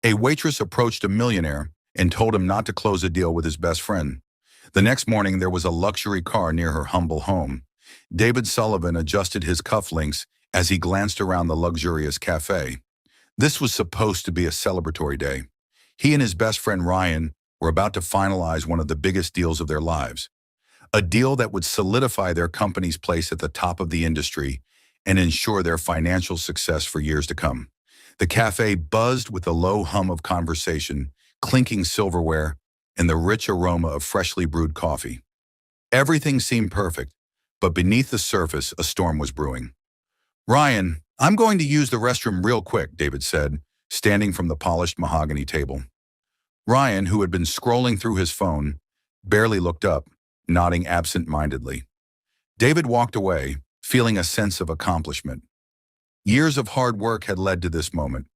A waitress approached a millionaire and told him not to close a deal with his best friend. The next morning, there was a luxury car near her humble home. David Sullivan adjusted his cufflinks as he glanced around the luxurious cafe. This was supposed to be a celebratory day. He and his best friend Ryan were about to finalize one of the biggest deals of their lives. A deal that would solidify their company's place at the top of the industry and ensure their financial success for years to come. The cafe buzzed with the low hum of conversation, clinking silverware, and the rich aroma of freshly brewed coffee. Everything seemed perfect, but beneath the surface, a storm was brewing. "Ryan, I'm going to use the restroom real quick," David said, standing from the polished mahogany table. Ryan, who had been scrolling through his phone, barely looked up, nodding absent-mindedly. David walked away, feeling a sense of accomplishment. Years of hard work had led to this moment.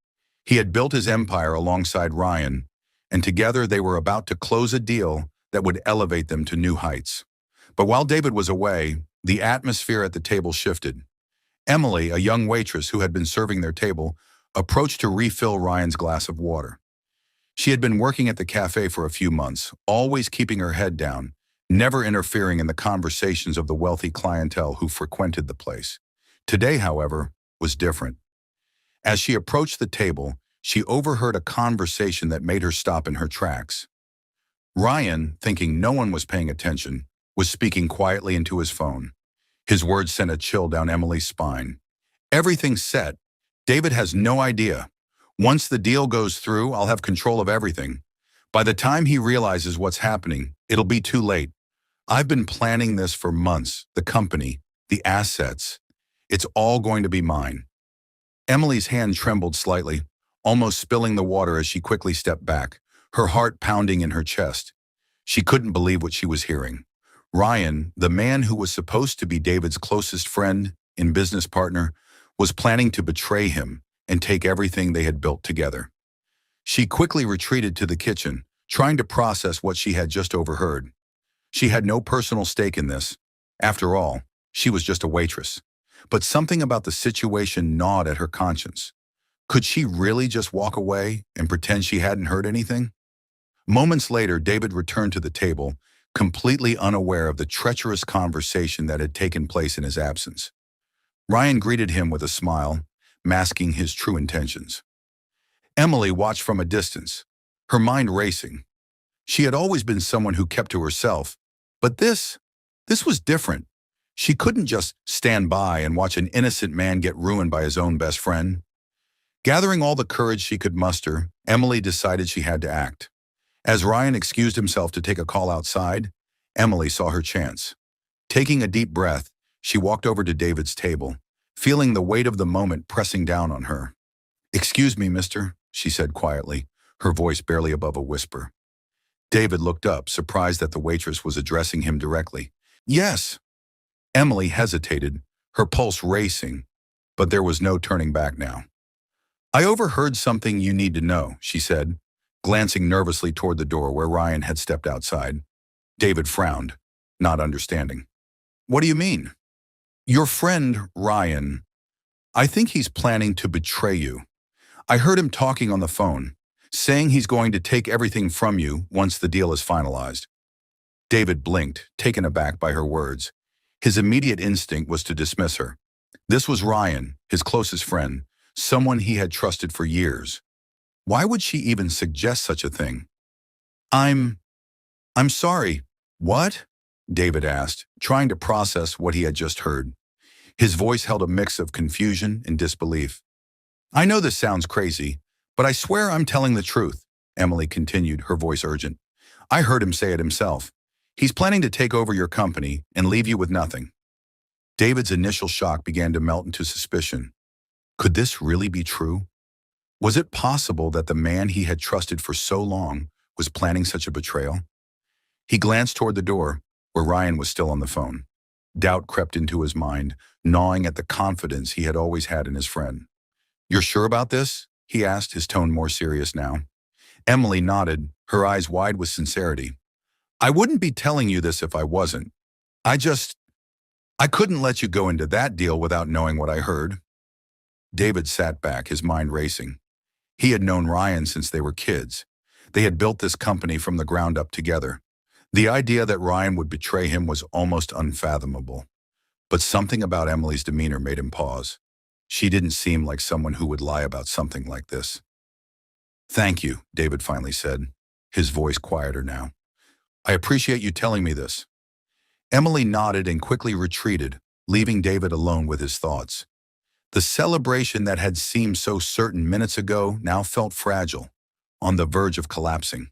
He had built his empire alongside Ryan, and together they were about to close a deal that would elevate them to new heights. But while David was away, the atmosphere at the table shifted. Emily, a young waitress who had been serving their table, approached to refill Ryan's glass of water. She had been working at the cafe for a few months, always keeping her head down, never interfering in the conversations of the wealthy clientele who frequented the place. Today, however, was different. As she approached the table, she overheard a conversation that made her stop in her tracks. Ryan, thinking no one was paying attention, was speaking quietly into his phone. His words sent a chill down Emily's spine. "Everything's set. David has no idea. Once the deal goes through, I'll have control of everything. By the time he realizes what's happening, it'll be too late. I've been planning this for months, the company, the assets. It's all going to be mine." Emily's hand trembled slightly, almost spilling the water as she quickly stepped back, her heart pounding in her chest. She couldn't believe what she was hearing. Ryan, the man who was supposed to be David's closest friend and business partner, was planning to betray him and take everything they had built together. She quickly retreated to the kitchen, trying to process what she had just overheard. She had no personal stake in this. After all, she was just a waitress. But something about the situation gnawed at her conscience. Could she really just walk away and pretend she hadn't heard anything? Moments later, David returned to the table, completely unaware of the treacherous conversation that had taken place in his absence. Ryan greeted him with a smile, masking his true intentions. Emily watched from a distance, her mind racing. She had always been someone who kept to herself, but this was different. She couldn't just stand by and watch an innocent man get ruined by his own best friend. Gathering all the courage she could muster, Emily decided she had to act. As Ryan excused himself to take a call outside, Emily saw her chance. Taking a deep breath, she walked over to David's table, feeling the weight of the moment pressing down on her. "Excuse me, mister," she said quietly, her voice barely above a whisper. David looked up, surprised that the waitress was addressing him directly. "Yes." Emily hesitated, her pulse racing, but there was no turning back now. "I overheard something you need to know," she said, glancing nervously toward the door where Ryan had stepped outside. David frowned, not understanding. "What do you mean?" "Your friend, Ryan, I think he's planning to betray you. I heard him talking on the phone, saying he's going to take everything from you once the deal is finalized." David blinked, taken aback by her words. His immediate instinct was to dismiss her. This was Ryan, his closest friend, someone he had trusted for years. Why would she even suggest such a thing? I'm sorry. What?" David asked, trying to process what he had just heard. His voice held a mix of confusion and disbelief. "I know this sounds crazy, but I swear I'm telling the truth," Emily continued, her voice urgent. "I heard him say it himself. He's planning to take over your company and leave you with nothing." David's initial shock began to melt into suspicion. Could this really be true? Was it possible that the man he had trusted for so long was planning such a betrayal? He glanced toward the door, where Ryan was still on the phone. Doubt crept into his mind, gnawing at the confidence he had always had in his friend. "You're sure about this?" he asked, his tone more serious now. Emily nodded, her eyes wide with sincerity. "I wouldn't be telling you this if I wasn't. I couldn't let you go into that deal without knowing what I heard." David sat back, his mind racing. He had known Ryan since they were kids. They had built this company from the ground up together. The idea that Ryan would betray him was almost unfathomable. But something about Emily's demeanor made him pause. She didn't seem like someone who would lie about something like this. "Thank you," David finally said, his voice quieter now. "I appreciate you telling me this." Emily nodded and quickly retreated, leaving David alone with his thoughts. The celebration that had seemed so certain minutes ago now felt fragile, on the verge of collapsing.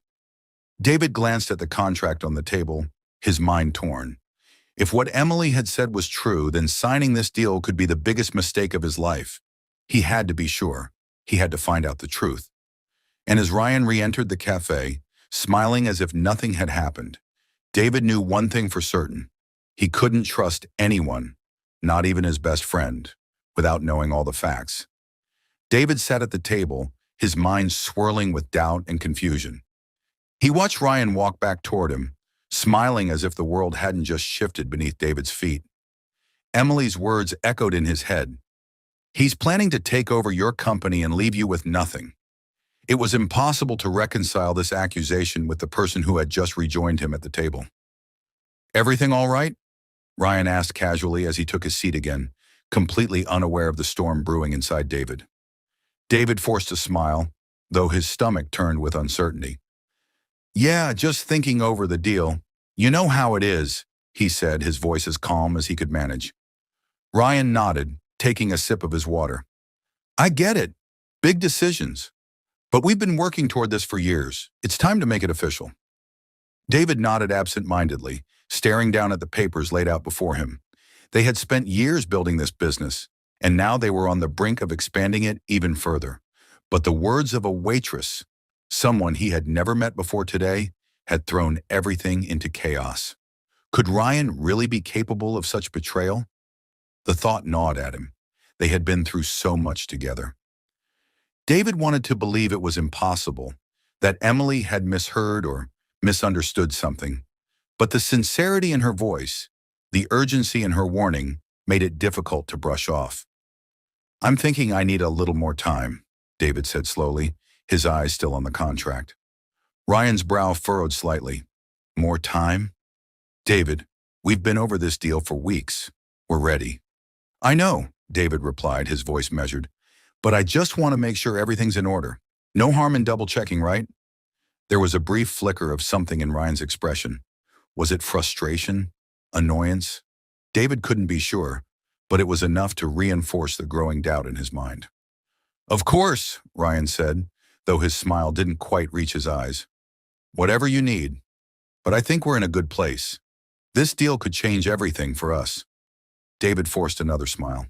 David glanced at the contract on the table, his mind torn. If what Emily had said was true, then signing this deal could be the biggest mistake of his life. He had to be sure. He had to find out the truth. And as Ryan re-entered the cafe, smiling as if nothing had happened, David knew one thing for certain. He couldn't trust anyone, not even his best friend, without knowing all the facts. David sat at the table, his mind swirling with doubt and confusion. He watched Ryan walk back toward him, smiling as if the world hadn't just shifted beneath David's feet. Emily's words echoed in his head. "He's planning to take over your company and leave you with nothing." It was impossible to reconcile this accusation with the person who had just rejoined him at the table. "Everything all right?" Ryan asked casually as he took his seat again, completely unaware of the storm brewing inside David. David forced a smile, though his stomach turned with uncertainty. "Yeah, just thinking over the deal. You know how it is," he said, his voice as calm as he could manage. Ryan nodded, taking a sip of his water. "I get it. Big decisions. But we've been working toward this for years. It's time to make it official." David nodded absent-mindedly, staring down at the papers laid out before him. They had spent years building this business, and now they were on the brink of expanding it even further. But the words of a waitress, someone he had never met before today, had thrown everything into chaos. Could Ryan really be capable of such betrayal? The thought gnawed at him. They had been through so much together. David wanted to believe it was impossible, that Emily had misheard or misunderstood something. But the sincerity in her voice, the urgency in her warning, made it difficult to brush off. "I'm thinking I need a little more time," David said slowly, his eyes still on the contract. Ryan's brow furrowed slightly. "More time?" "David, we've been over this deal for weeks. We're ready." "I know," David replied, his voice measured. "But I just want to make sure everything's in order. No harm in double-checking, right?" There was a brief flicker of something in Ryan's expression. Was it frustration? Annoyance? David couldn't be sure, but it was enough to reinforce the growing doubt in his mind. "Of course," Ryan said, though his smile didn't quite reach his eyes. "Whatever you need. But I think we're in a good place. This deal could change everything for us." David forced another smile.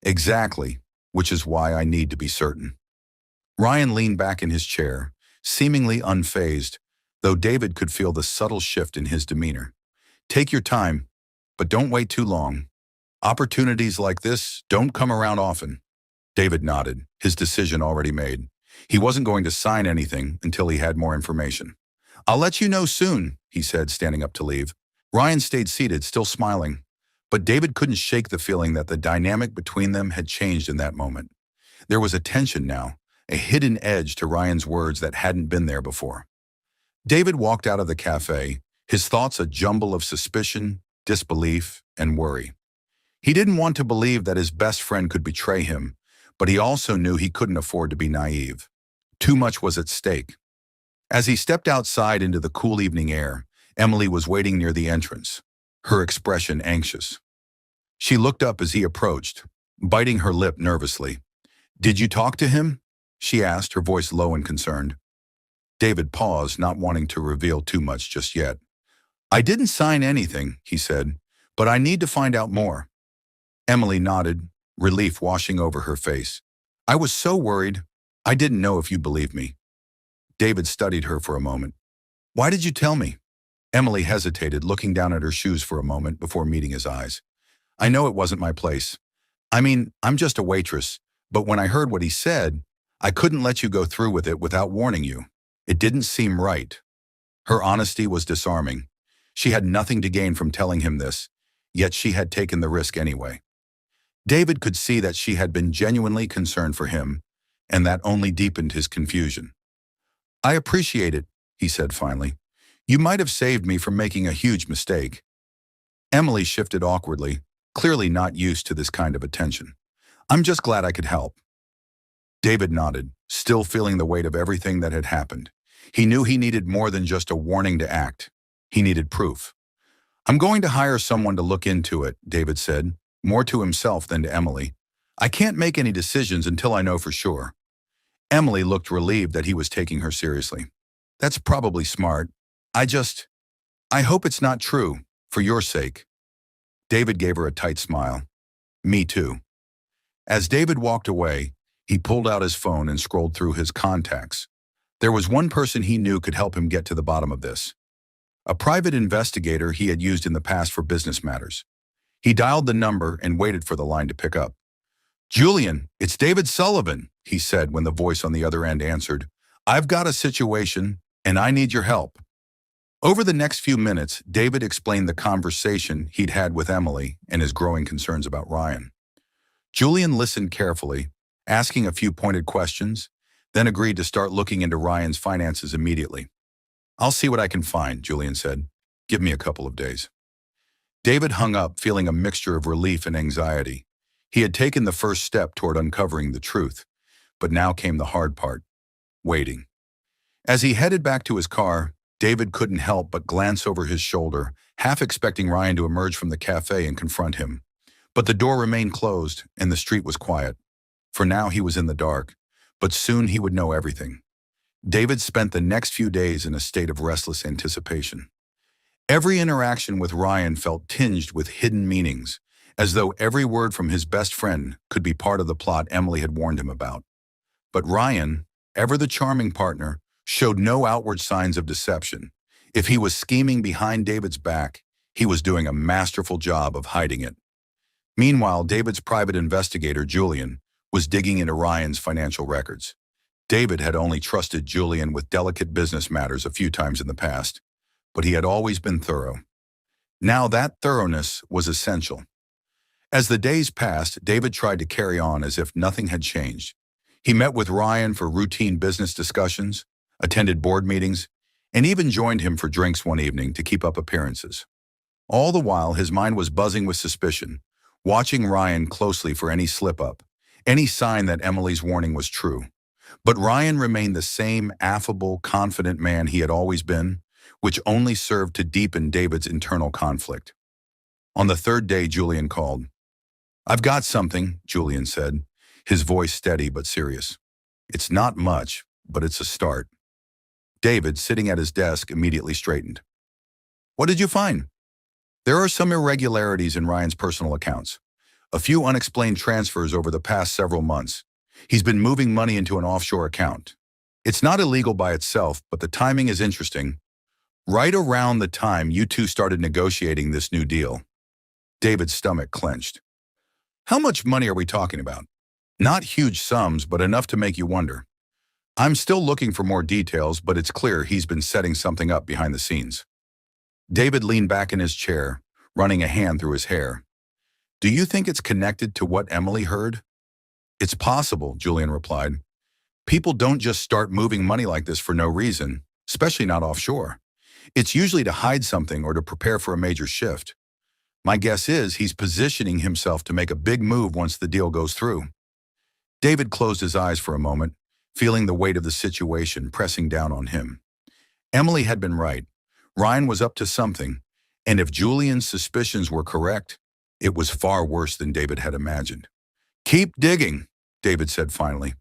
"Exactly, which is why I need to be certain." Ryan leaned back in his chair, seemingly unfazed, though David could feel the subtle shift in his demeanor. "Take your time, but don't wait too long. Opportunities like this don't come around often." David nodded, his decision already made. He wasn't going to sign anything until he had more information. "I'll let you know soon," he said, standing up to leave. Ryan stayed seated, still smiling, but David couldn't shake the feeling that the dynamic between them had changed in that moment. There was a tension now, a hidden edge to Ryan's words that hadn't been there before. David walked out of the cafe, his thoughts a jumble of suspicion, disbelief, and worry. He didn't want to believe that his best friend could betray him, but he also knew he couldn't afford to be naive. Too much was at stake. As he stepped outside into the cool evening air, Emily was waiting near the entrance, her expression anxious. She looked up as he approached, biting her lip nervously. "Did you talk to him?" she asked, her voice low and concerned. David paused, not wanting to reveal too much just yet. "I didn't sign anything," he said, "but I need to find out more." Emily nodded, relief washing over her face. "I was so worried. I didn't know if you believed me." David studied her for a moment. "Why did you tell me?" Emily hesitated, looking down at her shoes for a moment before meeting his eyes. "I know it wasn't my place. I mean, I'm just a waitress, but when I heard what he said, I couldn't let you go through with it without warning you. It didn't seem right." Her honesty was disarming. She had nothing to gain from telling him this, yet she had taken the risk anyway. David could see that she had been genuinely concerned for him, and that only deepened his confusion. "I appreciate it," he said finally. "You might have saved me from making a huge mistake." Emily shifted awkwardly, clearly not used to this kind of attention. "I'm just glad I could help." David nodded, still feeling the weight of everything that had happened. He knew he needed more than just a warning to act. He needed proof. "I'm going to hire someone to look into it," David said, more to himself than to Emily. "I can't make any decisions until I know for sure." Emily looked relieved that he was taking her seriously. "That's probably smart. I hope it's not true, for your sake." David gave her a tight smile. "Me too." As David walked away, he pulled out his phone and scrolled through his contacts. There was one person he knew could help him get to the bottom of this. A private investigator he had used in the past for business matters. He dialed the number and waited for the line to pick up. "Julian, it's David Sullivan," he said when the voice on the other end answered. "I've got a situation, and I need your help." Over the next few minutes, David explained the conversation he'd had with Emily and his growing concerns about Ryan. Julian listened carefully, asking a few pointed questions, then agreed to start looking into Ryan's finances immediately. "I'll see what I can find," Julian said. "Give me a couple of days." David hung up, feeling a mixture of relief and anxiety. He had taken the first step toward uncovering the truth, but now came the hard part: waiting. As he headed back to his car, David couldn't help but glance over his shoulder, half expecting Ryan to emerge from the cafe and confront him. But the door remained closed, and the street was quiet. For now he was in the dark, but soon he would know everything. David spent the next few days in a state of restless anticipation. Every interaction with Ryan felt tinged with hidden meanings, as though every word from his best friend could be part of the plot Emily had warned him about. But Ryan, ever the charming partner, showed no outward signs of deception. If he was scheming behind David's back, he was doing a masterful job of hiding it. Meanwhile, David's private investigator, Julian, was digging into Ryan's financial records. David had only trusted Julian with delicate business matters a few times in the past, but he had always been thorough. Now that thoroughness was essential. As the days passed, David tried to carry on as if nothing had changed. He met with Ryan for routine business discussions, attended board meetings, and even joined him for drinks one evening to keep up appearances. All the while, his mind was buzzing with suspicion, watching Ryan closely for any slip-up, any sign that Emily's warning was true. But Ryan remained the same affable, confident man he had always been, which only served to deepen David's internal conflict. On the third day, Julian called. "I've got something," Julian said, his voice steady but serious. "It's not much, but it's a start." David, sitting at his desk, immediately straightened. "What did you find?" "There are some irregularities in Ryan's personal accounts. A few unexplained transfers over the past several months. He's been moving money into an offshore account. It's not illegal by itself, but the timing is interesting. Right around the time you two started negotiating this new deal." David's stomach clenched. "How much money are we talking about?" "Not huge sums, but enough to make you wonder. I'm still looking for more details, but it's clear he's been setting something up behind the scenes." David leaned back in his chair, running a hand through his hair. "Do you think it's connected to what Emily heard?" "It's possible," Julian replied. "People don't just start moving money like this for no reason, especially not offshore. It's usually to hide something or to prepare for a major shift. My guess is he's positioning himself to make a big move once the deal goes through." David closed his eyes for a moment, feeling the weight of the situation pressing down on him. Emily had been right. Ryan was up to something, and if Julian's suspicions were correct, it was far worse than David had imagined. "Keep digging," David said finally.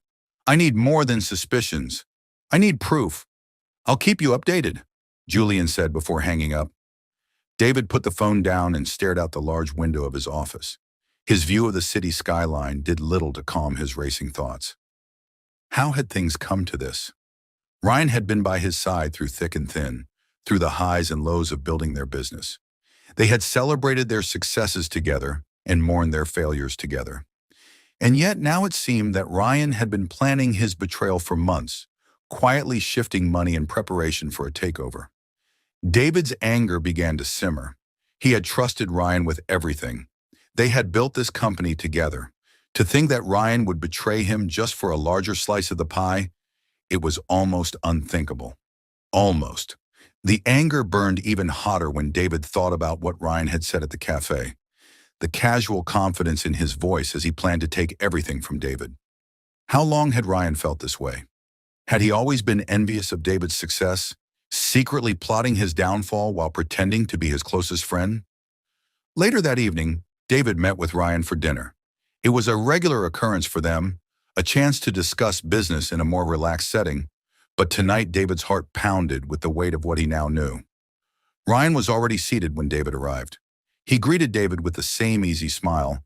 "I need more than suspicions. I need proof. I'll keep you updated," Julian said before hanging up. David put the phone down and stared out the large window of his office. His view of the city skyline did little to calm his racing thoughts. How had things come to this? Ryan had been by his side through thick and thin, through the highs and lows of building their business. They had celebrated their successes together and mourned their failures together. And yet now it seemed that Ryan had been planning his betrayal for months, quietly shifting money in preparation for a takeover. David's anger began to simmer. He had trusted Ryan with everything. They had built this company together, To think that Ryan would betray him just for a larger slice of the pie, it was almost unthinkable. Almost. The anger burned even hotter when David thought about what Ryan had said at the cafe. The casual confidence in his voice as he planned to take everything from David. How long had Ryan felt this way? Had he always been envious of David's success, secretly plotting his downfall while pretending to be his closest friend? Later that evening, David met with Ryan for dinner. It was a regular occurrence for them, a chance to discuss business in a more relaxed setting, but tonight David's heart pounded with the weight of what he now knew. Ryan was already seated when David arrived. He greeted David with the same easy smile,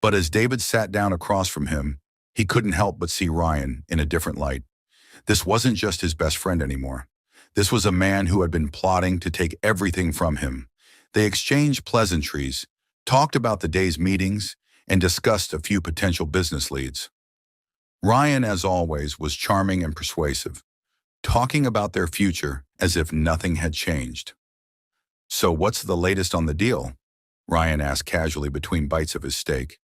but as David sat down across from him, he couldn't help but see Ryan in a different light. This wasn't just his best friend anymore. This was a man who had been plotting to take everything from him. They exchanged pleasantries, talked about the day's meetings, and discussed a few potential business leads. Ryan, as always, was charming and persuasive, talking about their future as if nothing had changed. "So what's the latest on the deal?" Ryan asked casually between bites of his steak.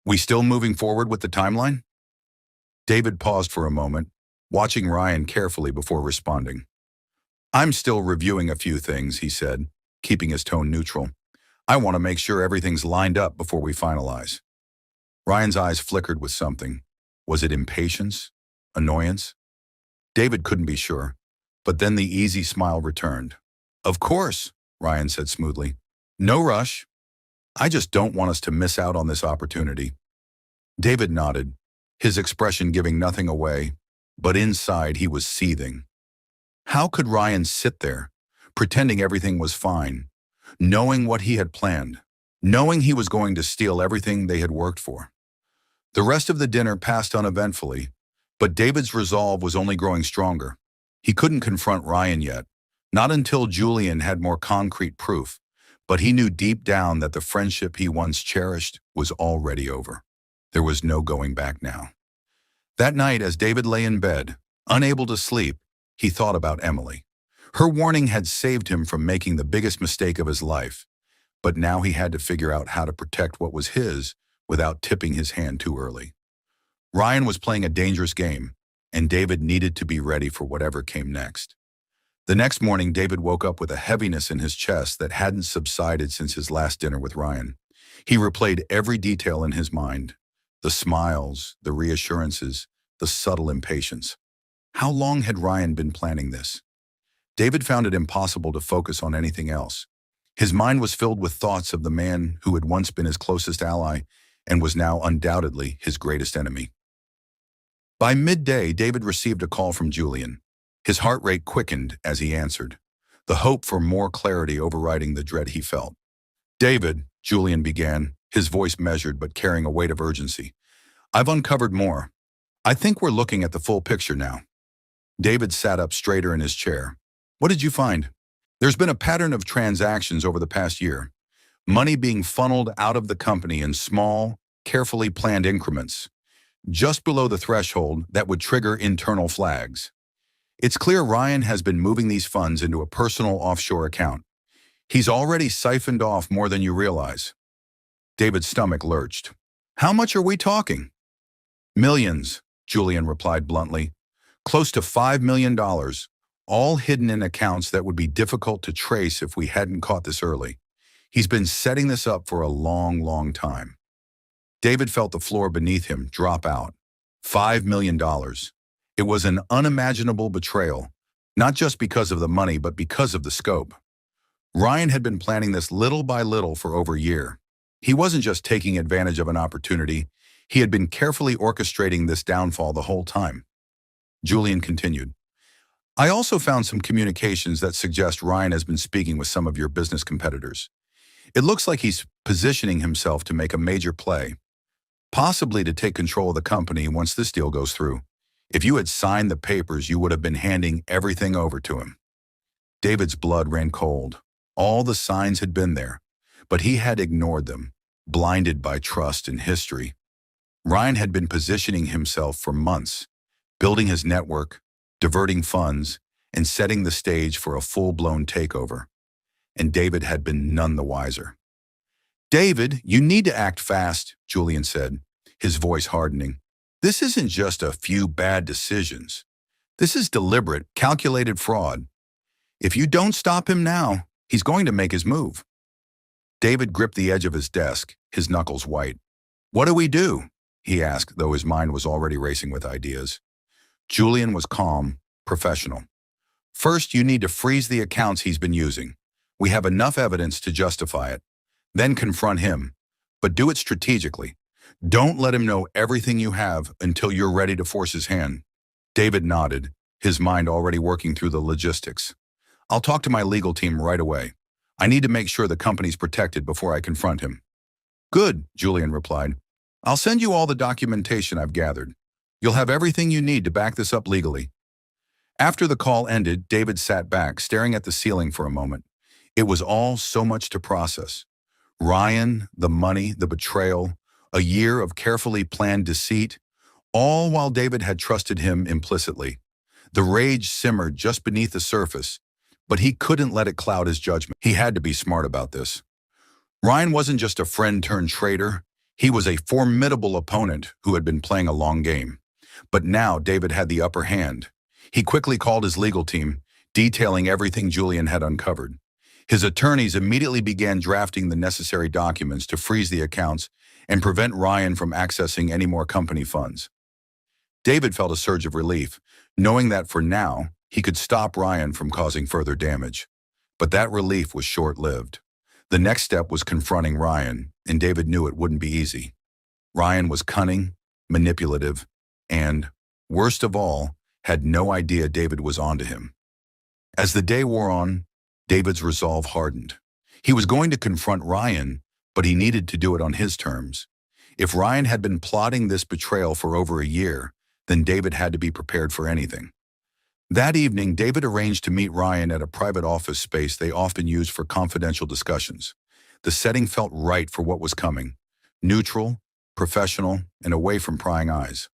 "We still moving forward with the timeline?" David paused for a moment, watching Ryan carefully before responding. "I'm still reviewing a few things," he said, keeping his tone neutral. "I want to make sure everything's lined up before we finalize." Ryan's eyes flickered with something. Was it impatience? Annoyance? David couldn't be sure, but then the easy smile returned. "Of course," Ryan said smoothly. "No rush. I just don't want us to miss out on this opportunity." David nodded, his expression giving nothing away, but inside he was seething. How could Ryan sit there, pretending everything was fine, knowing what he had planned, knowing he was going to steal everything they had worked for? The rest of the dinner passed uneventfully, but David's resolve was only growing stronger. He couldn't confront Ryan yet, not until Julian had more concrete proof, but he knew deep down that the friendship he once cherished was already over. There was no going back now. That night, as David lay in bed, unable to sleep, he thought about Emily. Her warning had saved him from making the biggest mistake of his life, but now he had to figure out how to protect what was his without tipping his hand too early. Ryan was playing a dangerous game, and David needed to be ready for whatever came next. The next morning, David woke up with a heaviness in his chest that hadn't subsided since his last dinner with Ryan. He replayed every detail in his mind, the smiles, the reassurances, the subtle impatience. How long had Ryan been planning this? David found it impossible to focus on anything else. His mind was filled with thoughts of the man who had once been his closest ally and was now undoubtedly his greatest enemy. By midday, David received a call from Julian. His heart rate quickened as he answered, the hope for more clarity overriding the dread he felt. "David," Julian began, his voice measured but carrying a weight of urgency, "I've uncovered more. I think we're looking at the full picture now." David sat up straighter in his chair. "What did you find?" "There's been a pattern of transactions over the past year. Money being funneled out of the company in small, carefully planned increments, just below the threshold that would trigger internal flags. It's clear Ryan has been moving these funds into a personal offshore account. He's already siphoned off more than you realize." David's stomach lurched. "How much are we talking?" "Millions," Julian replied bluntly. "Close to $5 million, all hidden in accounts that would be difficult to trace if we hadn't caught this early. He's been setting this up for a long, long time." David felt the floor beneath him drop out. $5 million. It was an unimaginable betrayal, not just because of the money, but because of the scope. Ryan had been planning this little by little for over a year. He wasn't just taking advantage of an opportunity, he had been carefully orchestrating this downfall the whole time. Julian continued, "I also found some communications that suggest Ryan has been speaking with some of your business competitors. It looks like he's positioning himself to make a major play, possibly to take control of the company once this deal goes through. If you had signed the papers, you would have been handing everything over to him." David's blood ran cold. All the signs had been there, but he had ignored them, blinded by trust and history. Ryan had been positioning himself for months, building his network, diverting funds, and setting the stage for a full-blown takeover. And David had been none the wiser. "David, you need to act fast," Julian said. his voice hardening. This isn't just a few bad decisions. This is deliberate, calculated fraud. If you don't stop him now, he's going to make his move. David gripped the edge of his desk, his knuckles white. What do we do? He asked, though his mind was already racing with ideas. Julian was calm, professional. First, you need to freeze the accounts he's been using. We have enough evidence to justify it. Then confront him, but do it strategically. Don't let him know everything you have until you're ready to force his hand. David nodded, his mind already working through the logistics. I'll talk to my legal team right away. I need to make sure the company's protected before I confront him. Good, Julian replied. I'll send you all the documentation I've gathered. You'll have everything you need to back this up legally. After the call ended, David sat back, staring at the ceiling for a moment. It was all so much to process. Ryan, the money, the betrayal, a year of carefully planned deceit, all while David had trusted him implicitly. The rage simmered just beneath the surface, but he couldn't let it cloud his judgment. He had to be smart about this. Ryan wasn't just a friend turned traitor. He was a formidable opponent who had been playing a long game. But now David had the upper hand. He quickly called his legal team, detailing everything Julian had uncovered. His attorneys immediately began drafting the necessary documents to freeze the accounts and prevent Ryan from accessing any more company funds. David felt a surge of relief, knowing that for now, he could stop Ryan from causing further damage. But that relief was short-lived. The next step was confronting Ryan, and David knew it wouldn't be easy. Ryan was cunning, manipulative, and, worst of all, had no idea David was onto him. As the day wore on, David's resolve hardened. He was going to confront Ryan, but he needed to do it on his terms. If Ryan had been plotting this betrayal for over a year, then David had to be prepared for anything. That evening, David arranged to meet Ryan at a private office space they often used for confidential discussions. The setting felt right for what was coming. Neutral, professional, and away from prying eyes.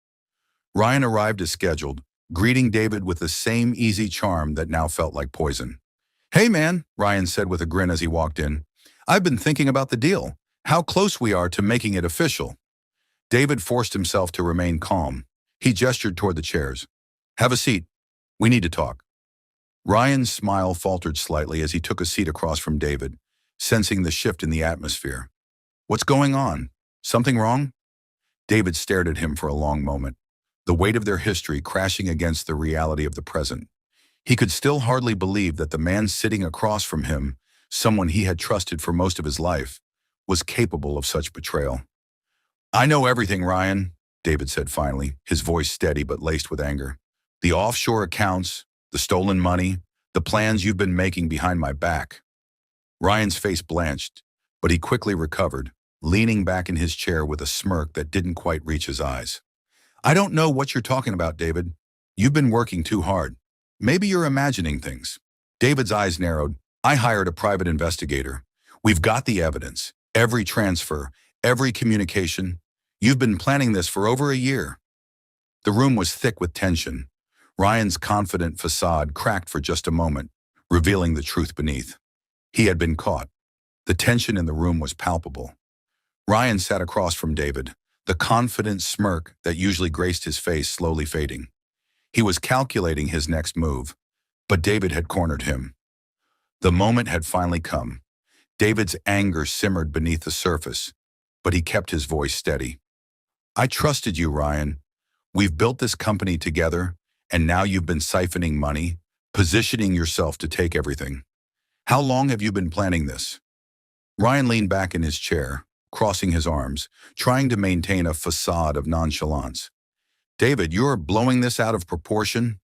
Ryan arrived as scheduled, greeting David with the same easy charm that now felt like poison. Hey man, Ryan said with a grin as he walked in. I've been thinking about the deal. How close we are to making it official. David forced himself to remain calm. He gestured toward the chairs. Have a seat. We need to talk. Ryan's smile faltered slightly as he took a seat across from David, sensing the shift in the atmosphere. What's going on? Something wrong? David stared at him for a long moment, the weight of their history crashing against the reality of the present. He could still hardly believe that the man sitting across from him, someone he had trusted for most of his life, was capable of such betrayal. I know everything, Ryan, David said finally, his voice steady but laced with anger. The offshore accounts, the stolen money, the plans you've been making behind my back. Ryan's face blanched, but he quickly recovered, leaning back in his chair with a smirk that didn't quite reach his eyes. I don't know what you're talking about, David. You've been working too hard. Maybe you're imagining things. David's eyes narrowed. I hired a private investigator. We've got the evidence, every transfer, every communication. You've been planning this for over a year. The room was thick with tension. Ryan's confident facade cracked for just a moment, revealing the truth beneath. He had been caught. The tension in the room was palpable. Ryan sat across from David, the confident smirk that usually graced his face slowly fading. He was calculating his next move, but David had cornered him. The moment had finally come. David's anger simmered beneath the surface, but he kept his voice steady. I trusted you, Ryan. We've built this company together, and now you've been siphoning money, positioning yourself to take everything. How long have you been planning this? Ryan leaned back in his chair, crossing his arms, trying to maintain a facade of nonchalance. David, you're blowing this out of proportion.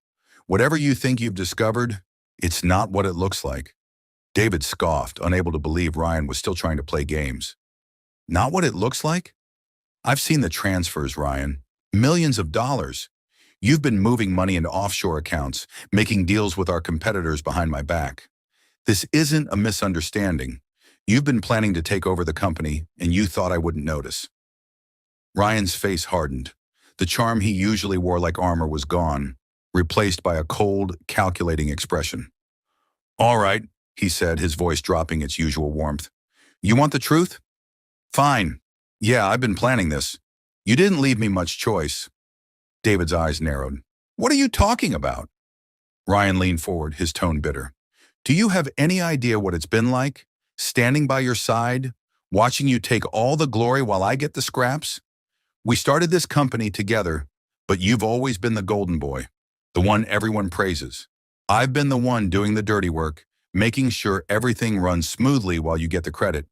Whatever you think you've discovered, it's not what it looks like. David scoffed, unable to believe Ryan was still trying to play games. Not what it looks like? I've seen the transfers, Ryan. Millions of dollars. You've been moving money into offshore accounts, making deals with our competitors behind my back. This isn't a misunderstanding. You've been planning to take over the company, and you thought I wouldn't notice. Ryan's face hardened. The charm he usually wore like armor was gone, replaced by a cold, calculating expression. All right, he said, his voice dropping its usual warmth. You want the truth? Fine. Yeah, I've been planning this. You didn't leave me much choice. David's eyes narrowed. What are you talking about? Ryan leaned forward, his tone bitter. Do you have any idea what it's been like? Standing by your side, watching you take all the glory while I get the scraps? We started this company together, but you've always been the golden boy, the one everyone praises. I've been the one doing the dirty work, making sure everything runs smoothly while you get the credit.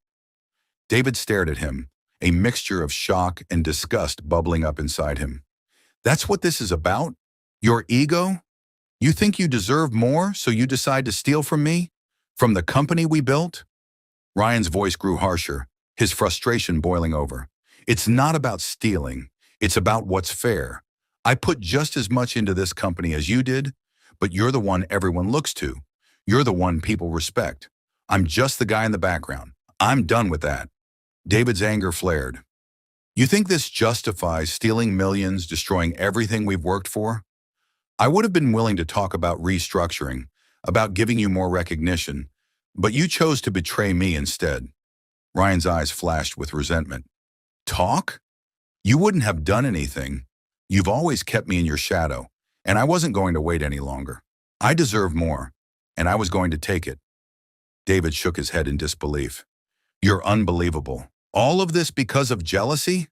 David stared at him, a mixture of shock and disgust bubbling up inside him. That's what this is about? Your ego? You think you deserve more, so you decide to steal from me? From the company we built? Ryan's voice grew harsher, his frustration boiling over. It's not about stealing. It's about what's fair. I put just as much into this company as you did, but you're the one everyone looks to. You're the one people respect. I'm just the guy in the background. I'm done with that. David's anger flared. You think this justifies stealing millions, destroying everything we've worked for? I would have been willing to talk about restructuring, about giving you more recognition, but you chose to betray me instead. Ryan's eyes flashed with resentment. Talk? You wouldn't have done anything. You've always kept me in your shadow, and I wasn't going to wait any longer. I deserve more, and I was going to take it. David shook his head in disbelief. You're unbelievable. All of this because of jealousy?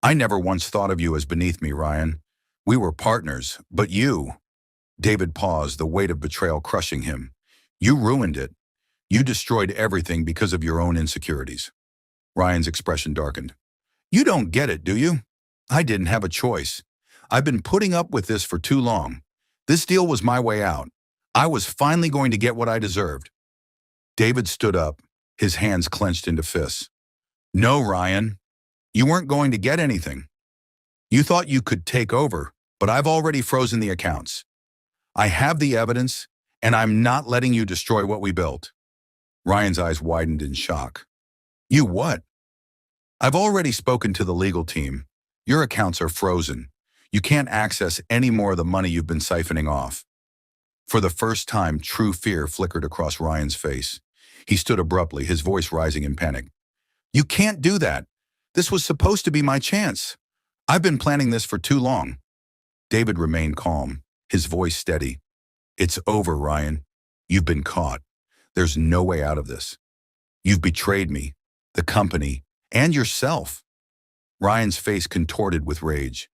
I never once thought of you as beneath me, Ryan. We were partners, but you... David paused, the weight of betrayal crushing him. You ruined it. You destroyed everything because of your own insecurities. Ryan's expression darkened. You don't get it, do you? I didn't have a choice. I've been putting up with this for too long. This deal was my way out. I was finally going to get what I deserved. David stood up, his hands clenched into fists. No, Ryan. You weren't going to get anything. You thought you could take over, but I've already frozen the accounts. I have the evidence, and I'm not letting you destroy what we built. Ryan's eyes widened in shock. You what? I've already spoken to the legal team. Your accounts are frozen. You can't access any more of the money you've been siphoning off. For the first time, true fear flickered across Ryan's face. He stood abruptly, his voice rising in panic. You can't do that. This was supposed to be my chance. I've been planning this for too long. David remained calm, his voice steady. It's over, Ryan. You've been caught. There's no way out of this. You've betrayed me, the company, and yourself. Ryan's face contorted with rage.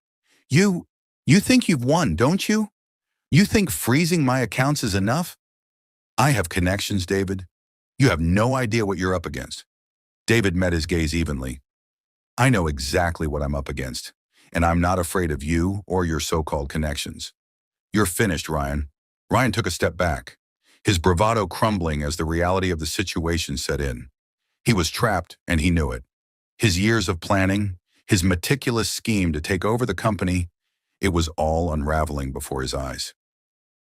You think you've won, don't you? You think freezing my accounts is enough? I have connections, David. You have no idea what you're up against. David met his gaze evenly. I know exactly what I'm up against, and I'm not afraid of you or your so-called connections. You're finished, Ryan. Ryan took a step back, his bravado crumbling as the reality of the situation set in. He was trapped, and he knew it. His years of planning, his meticulous scheme to take over the company, it was all unraveling before his eyes.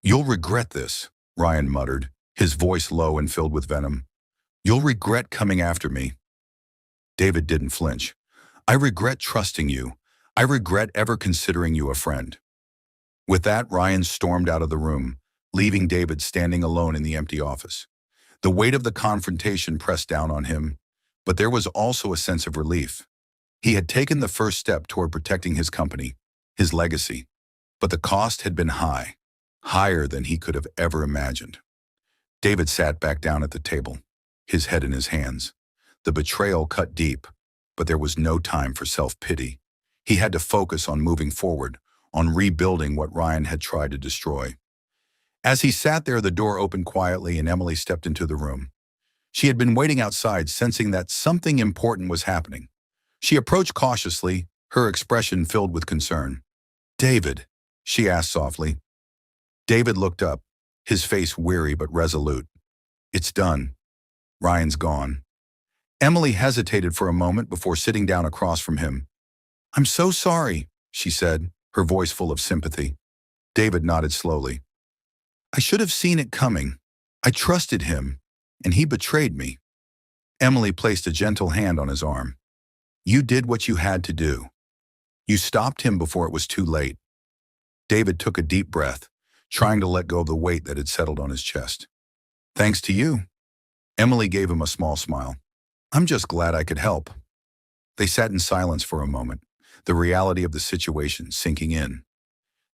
You'll regret this, Ryan muttered, his voice low and filled with venom. You'll regret coming after me. David didn't flinch. I regret trusting you. I regret ever considering you a friend. With that, Ryan stormed out of the room, leaving David standing alone in the empty office. The weight of the confrontation pressed down on him, but there was also a sense of relief. He had taken the first step toward protecting his company, his legacy, but the cost had been high, higher than he could have ever imagined. David sat back down at the table, his head in his hands. The betrayal cut deep, but there was no time for self-pity. He had to focus on moving forward, on rebuilding what Ryan had tried to destroy. As he sat there, the door opened quietly and Emily stepped into the room. She had been waiting outside, sensing that something important was happening. She approached cautiously, her expression filled with concern. David, she asked softly. David looked up, his face weary but resolute. It's done. Ryan's gone. Emily hesitated for a moment before sitting down across from him. I'm so sorry, she said, her voice full of sympathy. David nodded slowly. I should have seen it coming. I trusted him, and he betrayed me. Emily placed a gentle hand on his arm. You did what you had to do. You stopped him before it was too late. David took a deep breath, trying to let go of the weight that had settled on his chest. Thanks to you. Emily gave him a small smile. I'm just glad I could help. They sat in silence for a moment. the reality of the situation sinking in.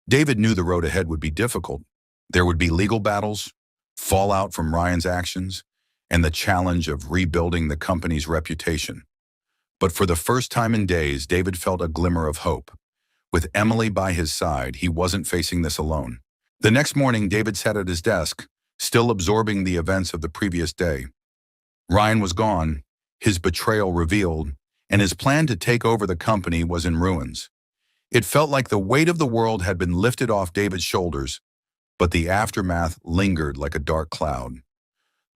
David knew the road ahead would be difficult. There would be legal battles, fallout from Ryan's actions, and the challenge of rebuilding the company's reputation. But for the first time in days, David felt a glimmer of hope. With Emily by his side, he wasn't facing this alone. The next morning, David sat at his desk, still absorbing the events of the previous day. Ryan was gone, his betrayal revealed, and his plan to take over the company was in ruins. It felt like the weight of the world had been lifted off David's shoulders, but the aftermath lingered like a dark cloud.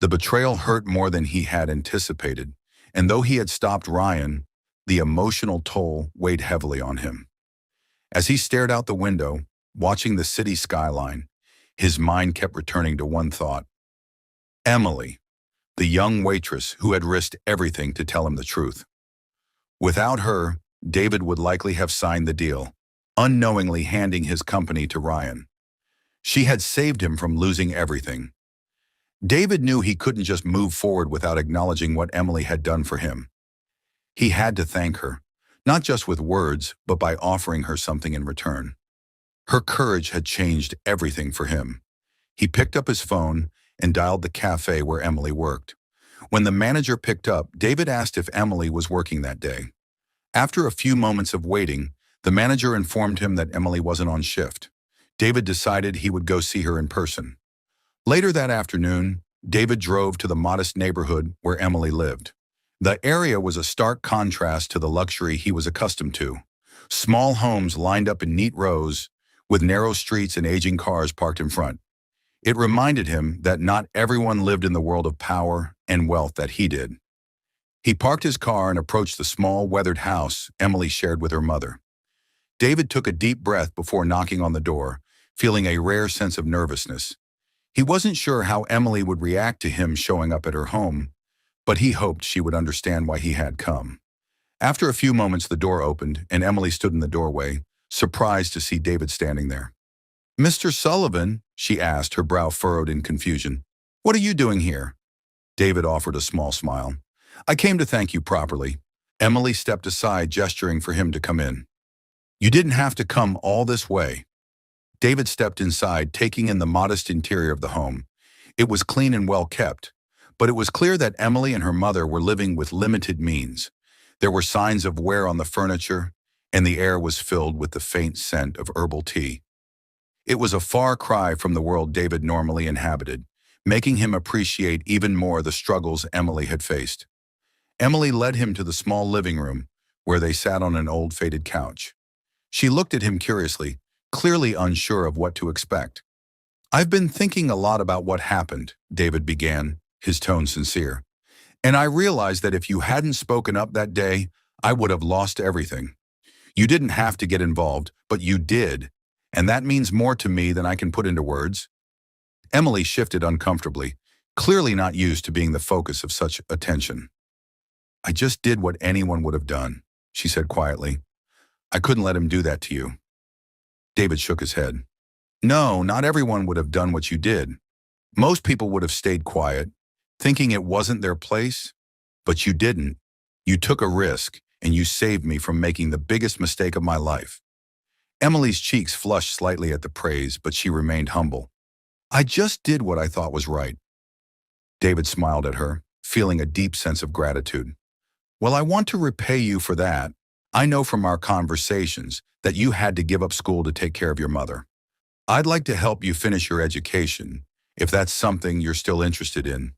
The betrayal hurt more than he had anticipated, and though he had stopped Ryan, the emotional toll weighed heavily on him. As he stared out the window, watching the city skyline, his mind kept returning to one thought. Emily, the young waitress who had risked everything to tell him the truth. Without her, David would likely have signed the deal, unknowingly handing his company to Ryan. She had saved him from losing everything. David knew he couldn't just move forward without acknowledging what Emily had done for him. He had to thank her, not just with words, but by offering her something in return. Her courage had changed everything for him. He picked up his phone and dialed the cafe where Emily worked. When the manager picked up, David asked if Emily was working that day. After a few moments of waiting, the manager informed him that Emily wasn't on shift. David decided he would go see her in person. Later that afternoon, David drove to the modest neighborhood where Emily lived. The area was a stark contrast to the luxury he was accustomed to. Small homes lined up in neat rows, with narrow streets and aging cars parked in front. It reminded him that not everyone lived in the world of power and wealth that he did. He parked his car and approached the small, weathered house Emily shared with her mother. David took a deep breath before knocking on the door, feeling a rare sense of nervousness. He wasn't sure how Emily would react to him showing up at her home, but he hoped she would understand why he had come. After a few moments, the door opened, and Emily stood in the doorway, surprised to see David standing there. "Mr. Sullivan," she asked, her brow furrowed in confusion. "What are you doing here?" David offered a small smile. "I came to thank you properly." Emily stepped aside, gesturing for him to come in. "You didn't have to come all this way." David stepped inside, taking in the modest interior of the home. It was clean and well kept, but it was clear that Emily and her mother were living with limited means. There were signs of wear on the furniture, and the air was filled with the faint scent of herbal tea. It was a far cry from the world David normally inhabited, making him appreciate even more the struggles Emily had faced. Emily led him to the small living room, where they sat on an old faded couch. She looked at him curiously, clearly unsure of what to expect. "I've been thinking a lot about what happened," David began, his tone sincere. "And I realized that if you hadn't spoken up that day, I would have lost everything. You didn't have to get involved, but you did, and that means more to me than I can put into words." Emily shifted uncomfortably, clearly not used to being the focus of such attention. "I just did what anyone would have done," she said quietly. "I couldn't let him do that to you." David shook his head. "No, not everyone would have done what you did. Most people would have stayed quiet, thinking it wasn't their place, but you didn't. You took a risk, and you saved me from making the biggest mistake of my life." Emily's cheeks flushed slightly at the praise, but she remained humble. "I just did what I thought was right." David smiled at her, feeling a deep sense of gratitude. "Well, I want to repay you for that. I know from our conversations that you had to give up school to take care of your mother. I'd like to help you finish your education, if that's something you're still interested in."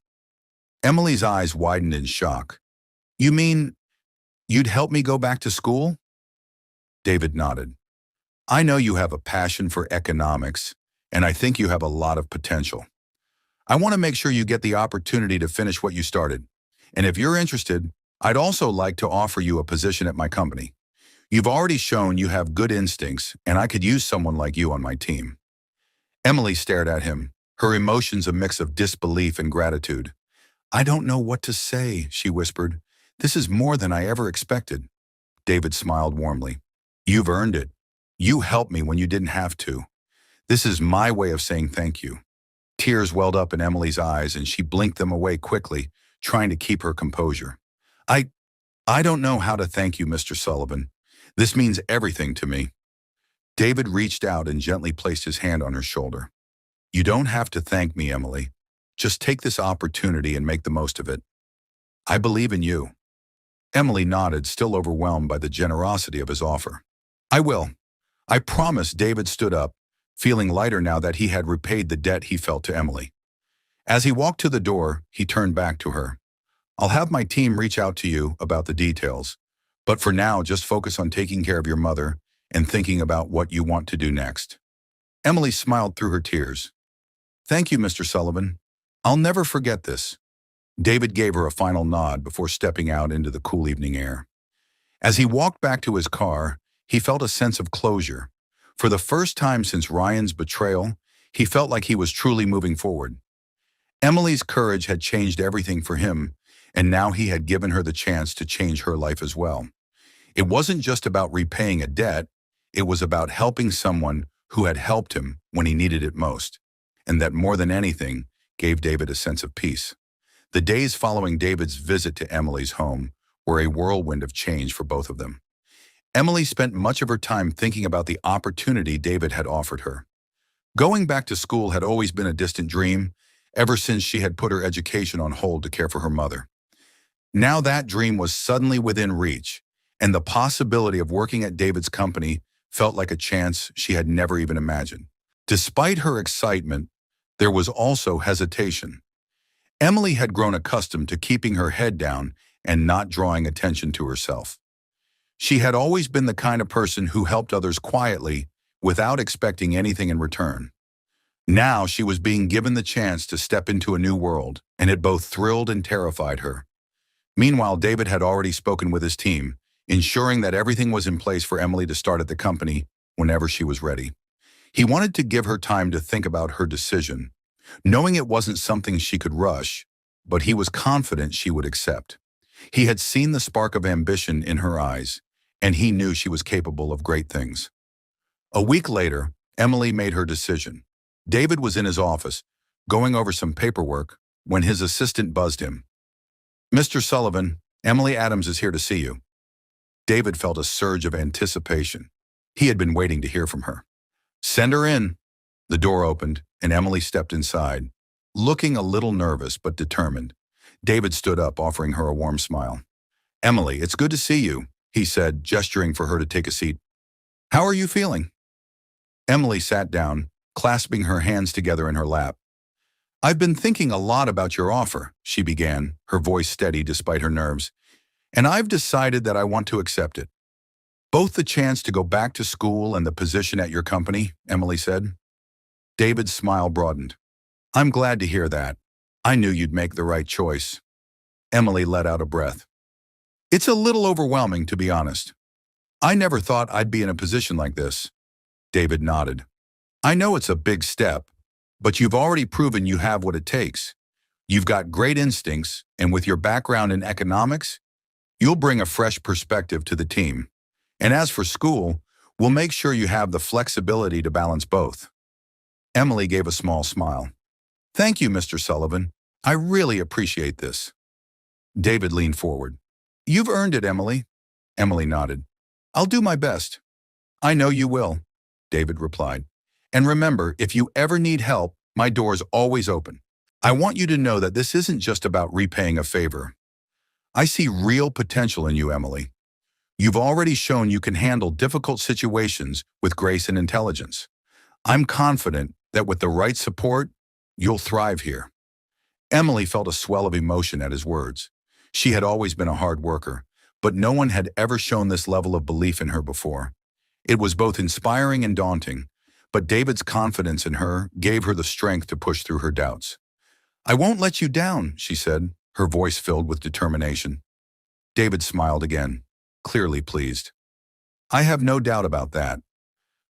Emily's eyes widened in shock. "You mean you'd help me go back to school?" David nodded. "I know you have a passion for economics, and I think you have a lot of potential. I want to make sure you get the opportunity to finish what you started. And if you're interested, I'd also like to offer you a position at my company. You've already shown you have good instincts, and I could use someone like you on my team." Emily stared at him, her emotions a mix of disbelief and gratitude. "I don't know what to say," she whispered. "This is more than I ever expected." David smiled warmly. "You've earned it. You helped me when you didn't have to. This is my way of saying thank you." Tears welled up in Emily's eyes, and she blinked them away quickly, trying to keep her composure. I don't know how to thank you, Mr. Sullivan. This means everything to me. David reached out and gently placed his hand on her shoulder. You don't have to thank me, Emily. Just take this opportunity and make the most of it. I believe in you. Emily nodded, still overwhelmed by the generosity of his offer. I will. I promise. David stood up, feeling lighter now that he had repaid the debt he felt to Emily. As he walked to the door, he turned back to her. I'll have my team reach out to you about the details, but for now, just focus on taking care of your mother and thinking about what you want to do next. Emily smiled through her tears. Thank you, Mr. Sullivan. I'll never forget this. David gave her a final nod before stepping out into the cool evening air. As he walked back to his car, he felt a sense of closure. For the first time since Ryan's betrayal, he felt like he was truly moving forward. Emily's courage had changed everything for him, and now he had given her the chance to change her life as well. It wasn't just about repaying a debt, it was about helping someone who had helped him when he needed it most, and that more than anything gave David a sense of peace. The days following David's visit to Emily's home were a whirlwind of change for both of them. Emily spent much of her time thinking about the opportunity David had offered her. Going back to school had always been a distant dream, ever since she had put her education on hold to care for her mother. Now that dream was suddenly within reach, and the possibility of working at David's company felt like a chance she had never even imagined. Despite her excitement, there was also hesitation. Emily had grown accustomed to keeping her head down and not drawing attention to herself. She had always been the kind of person who helped others quietly without expecting anything in return. Now she was being given the chance to step into a new world, and it both thrilled and terrified her. Meanwhile, David had already spoken with his team, ensuring that everything was in place for Emily to start at the company whenever she was ready. He wanted to give her time to think about her decision, knowing it wasn't something she could rush, but he was confident she would accept. He had seen the spark of ambition in her eyes, and he knew she was capable of great things. A week later, Emily made her decision. David was in his office, going over some paperwork, when his assistant buzzed him. Mr. Sullivan, Emily Adams is here to see you. David felt a surge of anticipation. He had been waiting to hear from her. Send her in. The door opened, and Emily stepped inside, looking a little nervous but determined. David stood up, offering her a warm smile. Emily, it's good to see you, he said, gesturing for her to take a seat. How are you feeling? Emily sat down, clasping her hands together in her lap. I've been thinking a lot about your offer, she began, her voice steady despite her nerves, and I've decided that I want to accept it. Both the chance to go back to school and the position at your company, Emily said. David's smile broadened. I'm glad to hear that. I knew you'd make the right choice. Emily let out a breath. It's a little overwhelming, to be honest. I never thought I'd be in a position like this. David nodded. I know it's a big step, but you've already proven you have what it takes. You've got great instincts, and with your background in economics, you'll bring a fresh perspective to the team. And as for school, we'll make sure you have the flexibility to balance both. Emily gave a small smile. Thank you, Mr. Sullivan. I really appreciate this. David leaned forward. You've earned it, Emily. Emily nodded. I'll do my best. I know you will, David replied. And remember, if you ever need help, my door's always open. I want you to know that this isn't just about repaying a favor. I see real potential in you, Emily. You've already shown you can handle difficult situations with grace and intelligence. I'm confident that with the right support, you'll thrive here. Emily felt a swell of emotion at his words. She had always been a hard worker, but no one had ever shown this level of belief in her before. It was both inspiring and daunting, but David's confidence in her gave her the strength to push through her doubts. I won't let you down, she said, her voice filled with determination. David smiled again, clearly pleased. I have no doubt about that.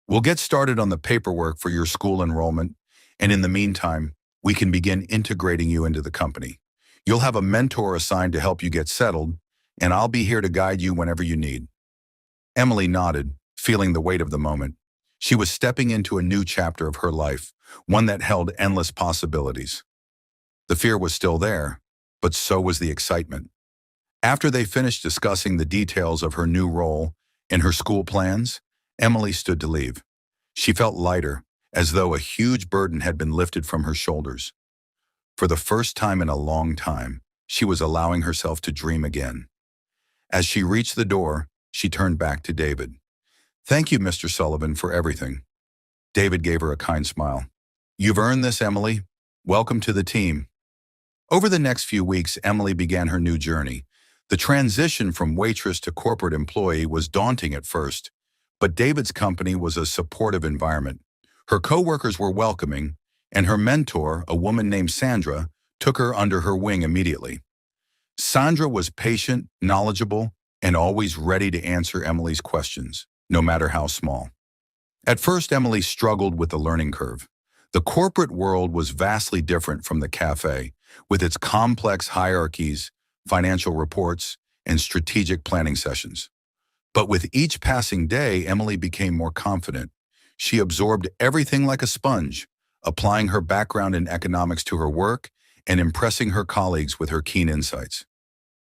We'll get started on the paperwork for your school enrollment, and in the meantime, we can begin integrating you into the company. You'll have a mentor assigned to help you get settled, and I'll be here to guide you whenever you need. Emily nodded, feeling the weight of the moment. She was stepping into a new chapter of her life, one that held endless possibilities. The fear was still there, but so was the excitement. After they finished discussing the details of her new role, In her school plans, Emily stood to leave. She felt lighter, as though a huge burden had been lifted from her shoulders. For the first time in a long time, she was allowing herself to dream again. As she reached the door, she turned back to David. "Thank you, Mr. Sullivan, for everything." David gave her a kind smile. "You've earned this, Emily. Welcome to the team." Over the next few weeks, Emily began her new journey. The transition from waitress to corporate employee was daunting at first, but David's company was a supportive environment. Her coworkers were welcoming, and her mentor, a woman named Sandra, took her under her wing immediately. Sandra was patient, knowledgeable, and always ready to answer Emily's questions, no matter how small. At first, Emily struggled with the learning curve. The corporate world was vastly different from the cafe, with its complex hierarchies, financial reports, and strategic planning sessions. But with each passing day, Emily became more confident. She absorbed everything like a sponge, applying her background in economics to her work and impressing her colleagues with her keen insights.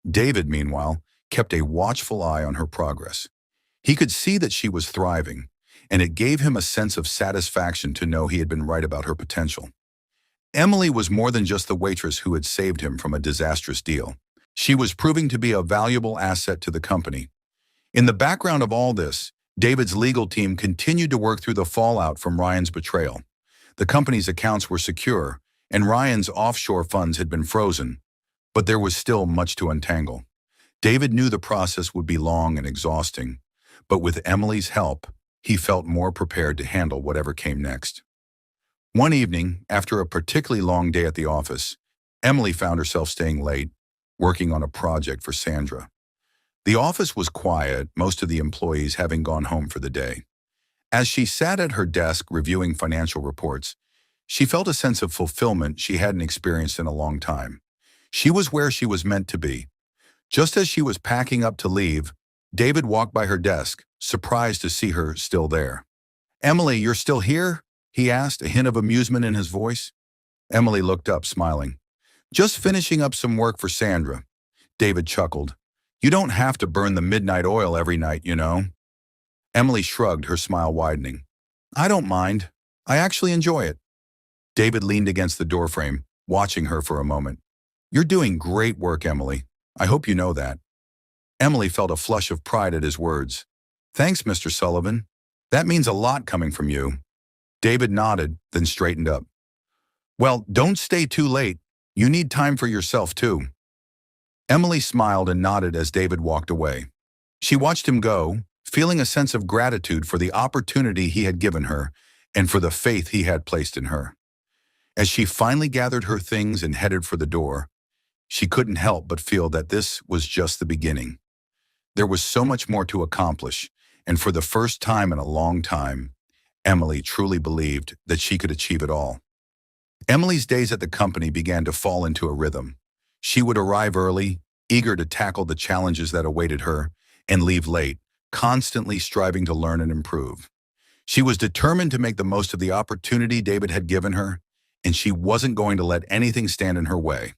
David, meanwhile, kept a watchful eye on her progress. He could see that she was thriving, and it gave him a sense of satisfaction to know he had been right about her potential. Emily was more than just the waitress who had saved him from a disastrous deal. She was proving to be a valuable asset to the company. In the background of all this, David's legal team continued to work through the fallout from Ryan's betrayal. The company's accounts were secure, and Ryan's offshore funds had been frozen, but there was still much to untangle. David knew the process would be long and exhausting, but with Emily's help, he felt more prepared to handle whatever came next. One evening, after a particularly long day at the office, Emily found herself staying late, working on a project for Sandra. The office was quiet, most of the employees having gone home for the day. As she sat at her desk reviewing financial reports, she felt a sense of fulfillment she hadn't experienced in a long time. She was where she was meant to be. Just as she was packing up to leave, David walked by her desk, surprised to see her still there. "Emily, you're still here?" he asked, a hint of amusement in his voice. Emily looked up, smiling. "Just finishing up some work for Sandra." David chuckled. "You don't have to burn the midnight oil every night, you know." Emily shrugged, her smile widening. "I don't mind. I actually enjoy it." David leaned against the doorframe, watching her for a moment. "You're doing great work, Emily. I hope you know that." Emily felt a flush of pride at his words. "Thanks, Mr. Sullivan. That means a lot coming from you." David nodded, then straightened up. "Well, don't stay too late. You need time for yourself, too." Emily smiled and nodded as David walked away. She watched him go, feeling a sense of gratitude for the opportunity he had given her and for the faith he had placed in her. As she finally gathered her things and headed for the door, she couldn't help but feel that this was just the beginning. There was so much more to accomplish, and for the first time in a long time, Emily truly believed that she could achieve it all. Emily's days at the company began to fall into a rhythm. She would arrive early, eager to tackle the challenges that awaited her, and leave late, constantly striving to learn and improve. She was determined to make the most of the opportunity David had given her, and she wasn't going to let anything stand in her way.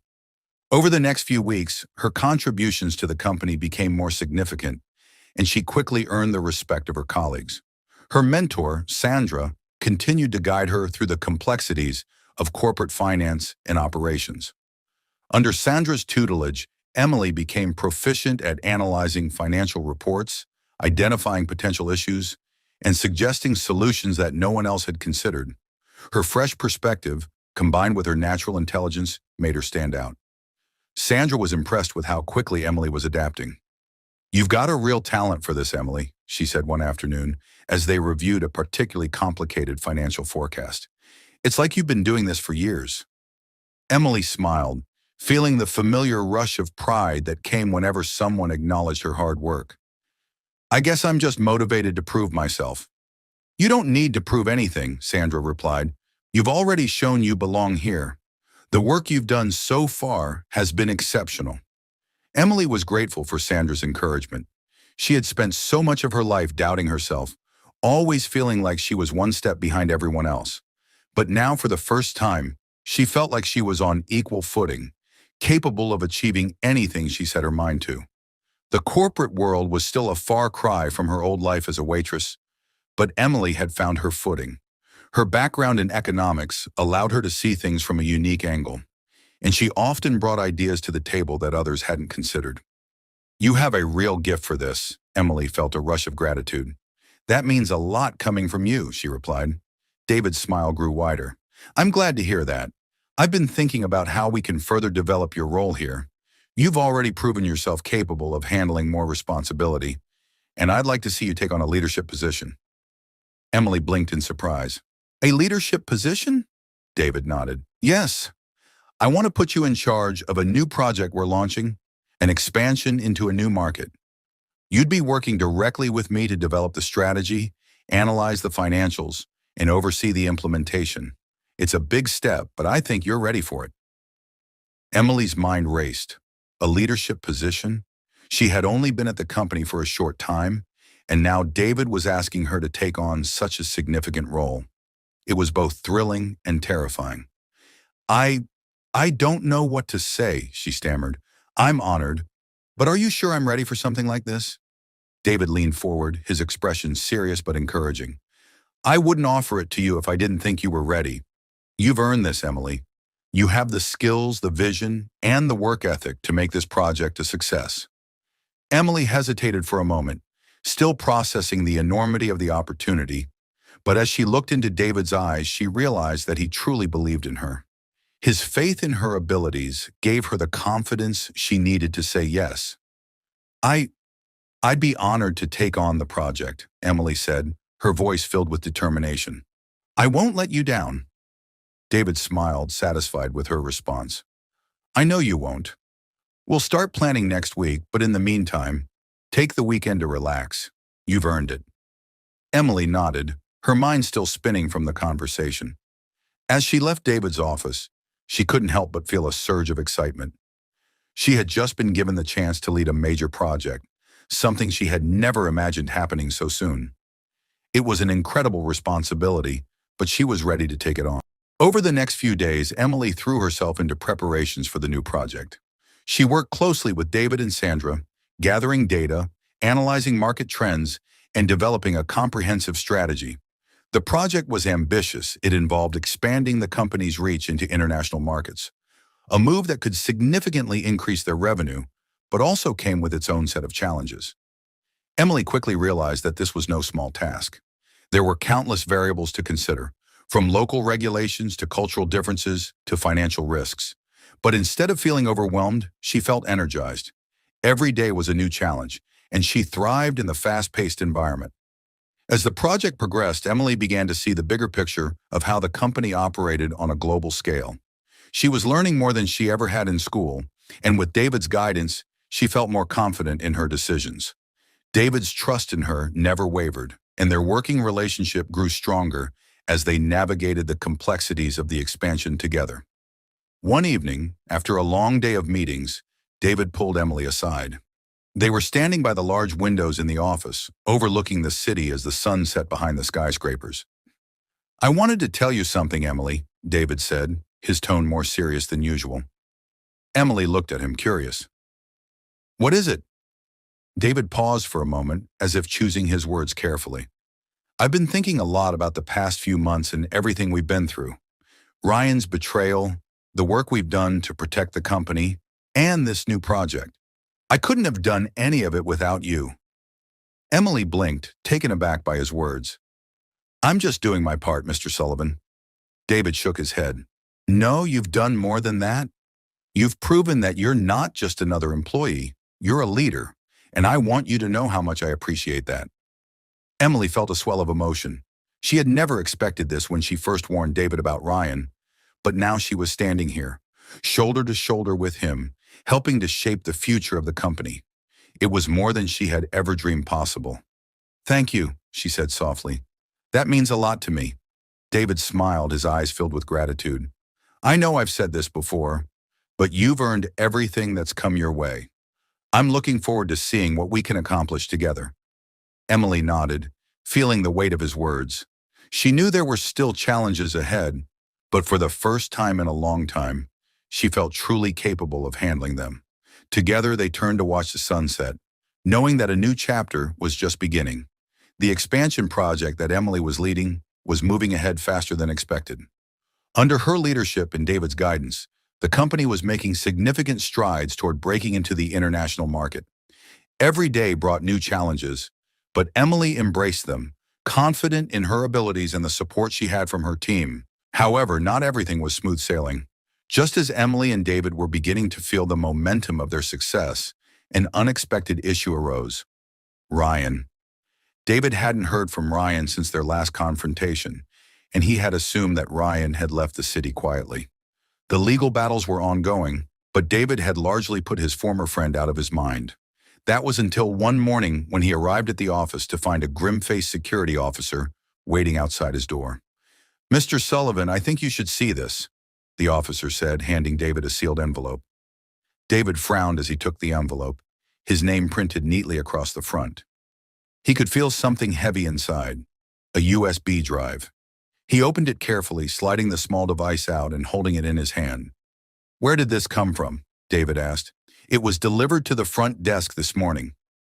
Over the next few weeks, her contributions to the company became more significant, and she quickly earned the respect of her colleagues. Her mentor, Sandra, continued to guide her through the complexities of corporate finance and operations. Under Sandra's tutelage, Emily became proficient at analyzing financial reports, identifying potential issues, and suggesting solutions that no one else had considered. Her fresh perspective, combined with her natural intelligence, made her stand out. Sandra was impressed with how quickly Emily was adapting. "You've got a real talent for this, Emily," she said one afternoon as they reviewed a particularly complicated financial forecast. "It's like you've been doing this for years." Emily smiled, feeling the familiar rush of pride that came whenever someone acknowledged her hard work. "I guess I'm just motivated to prove myself." "You don't need to prove anything," Sandra replied. "You've already shown you belong here. The work you've done so far has been exceptional." Emily was grateful for Sandra's encouragement. She had spent so much of her life doubting herself, always feeling like she was one step behind everyone else. But now, for the first time, she felt like she was on equal footing, capable of achieving anything she set her mind to. The corporate world was still a far cry from her old life as a waitress, but Emily had found her footing. Her background in economics allowed her to see things from a unique angle, and she often brought ideas to the table that others hadn't considered. "You have a real gift for this." Emily felt a rush of gratitude. "That means a lot coming from you," she replied. David's smile grew wider. "I'm glad to hear that. I've been thinking about how we can further develop your role here. You've already proven yourself capable of handling more responsibility, and I'd like to see you take on a leadership position." Emily blinked in surprise. "A leadership position?" David nodded. "Yes. I want to put you in charge of a new project we're launching, an expansion into a new market. You'd be working directly with me to develop the strategy, analyze the financials, and oversee the implementation. It's a big step, but I think you're ready for it." Emily's mind raced. A leadership position? She had only been at the company for a short time, and now David was asking her to take on such a significant role. It was both thrilling and terrifying. I don't know what to say," she stammered. "I'm honored, but are you sure I'm ready for something like this?" David leaned forward, his expression serious but encouraging. "I wouldn't offer it to you if I didn't think you were ready. You've earned this, Emily. You have the skills, the vision, and the work ethic to make this project a success." Emily hesitated for a moment, still processing the enormity of the opportunity, but as she looked into David's eyes, she realized that he truly believed in her. His faith in her abilities gave her the confidence she needed to say yes. I'd be honored to take on the project," Emily said, her voice filled with determination. "I won't let you down." David smiled, satisfied with her response. "I know you won't. We'll start planning next week, but in the meantime, take the weekend to relax. You've earned it." Emily nodded, her mind still spinning from the conversation. As she left David's office, she couldn't help but feel a surge of excitement. She had just been given the chance to lead a major project, something she had never imagined happening so soon. It was an incredible responsibility, but she was ready to take it on. Over the next few days, Emily threw herself into preparations for the new project. She worked closely with David and Sandra, gathering data, analyzing market trends, and developing a comprehensive strategy. The project was ambitious. It involved expanding the company's reach into international markets, a move that could significantly increase their revenue, but also came with its own set of challenges. Emily quickly realized that this was no small task. There were countless variables to consider, from local regulations to cultural differences to financial risks. But instead of feeling overwhelmed, she felt energized. Every day was a new challenge, and she thrived in the fast-paced environment. As the project progressed, Emily began to see the bigger picture of how the company operated on a global scale. She was learning more than she ever had in school, and with David's guidance, she felt more confident in her decisions. David's trust in her never wavered, and their working relationship grew stronger as they navigated the complexities of the expansion together. One evening, after a long day of meetings, David pulled Emily aside. They were standing by the large windows in the office, overlooking the city as the sun set behind the skyscrapers. "I wanted to tell you something, Emily," David said, his tone more serious than usual. Emily looked at him, curious. "What is it?" David paused for a moment, as if choosing his words carefully. "I've been thinking a lot about the past few months and everything we've been through. Ryan's betrayal, the work we've done to protect the company, and this new project. I couldn't have done any of it without you." Emily blinked, taken aback by his words. "I'm just doing my part, Mr. Sullivan." David shook his head. "No, you've done more than that. You've proven that you're not just another employee, you're a leader, and I want you to know how much I appreciate that." Emily felt a swell of emotion. She had never expected this when she first warned David about Ryan, but now she was standing here, shoulder to shoulder with him, helping to shape the future of the company. It was more than she had ever dreamed possible. "Thank you," she said softly. "That means a lot to me." David smiled, his eyes filled with gratitude. "I know I've said this before, but you've earned everything that's come your way. I'm looking forward to seeing what we can accomplish together." Emily nodded, feeling the weight of his words. She knew there were still challenges ahead, but for the first time in a long time, she felt truly capable of handling them. Together, they turned to watch the sunset, knowing that a new chapter was just beginning. The expansion project that Emily was leading was moving ahead faster than expected. Under her leadership and David's guidance, the company was making significant strides toward breaking into the international market. Every day brought new challenges, but Emily embraced them, confident in her abilities and the support she had from her team. However, not everything was smooth sailing. Just as Emily and David were beginning to feel the momentum of their success, an unexpected issue arose. Ryan. David hadn't heard from Ryan since their last confrontation, and he had assumed that Ryan had left the city quietly. The legal battles were ongoing, but David had largely put his former friend out of his mind. That was until one morning when he arrived at the office to find a grim-faced security officer waiting outside his door. "Mr. Sullivan, I think you should see this," the officer said, handing David a sealed envelope. David frowned as he took the envelope, his name printed neatly across the front. He could feel something heavy inside, a USB drive. He opened it carefully, sliding the small device out and holding it in his hand. "Where did this come from?" David asked. "It was delivered to the front desk this morning,"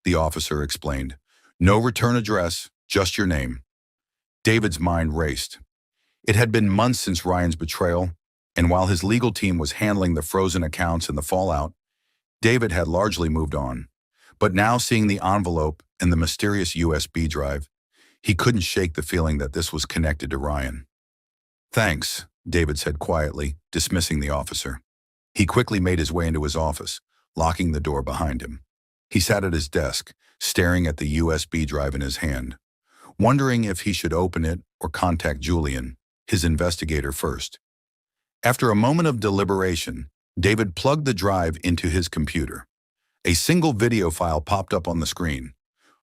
the officer explained. "No return address, just your name." David's mind raced. It had been months since Ryan's betrayal, and while his legal team was handling the frozen accounts and the fallout, David had largely moved on. But now, seeing the envelope and the mysterious USB drive, he couldn't shake the feeling that this was connected to Ryan. "Thanks," David said quietly, dismissing the officer. He quickly made his way into his office, locking the door behind him. He sat at his desk, staring at the USB drive in his hand, wondering if he should open it or contact Julian, his investigator, first. After a moment of deliberation, David plugged the drive into his computer. A single video file popped up on the screen.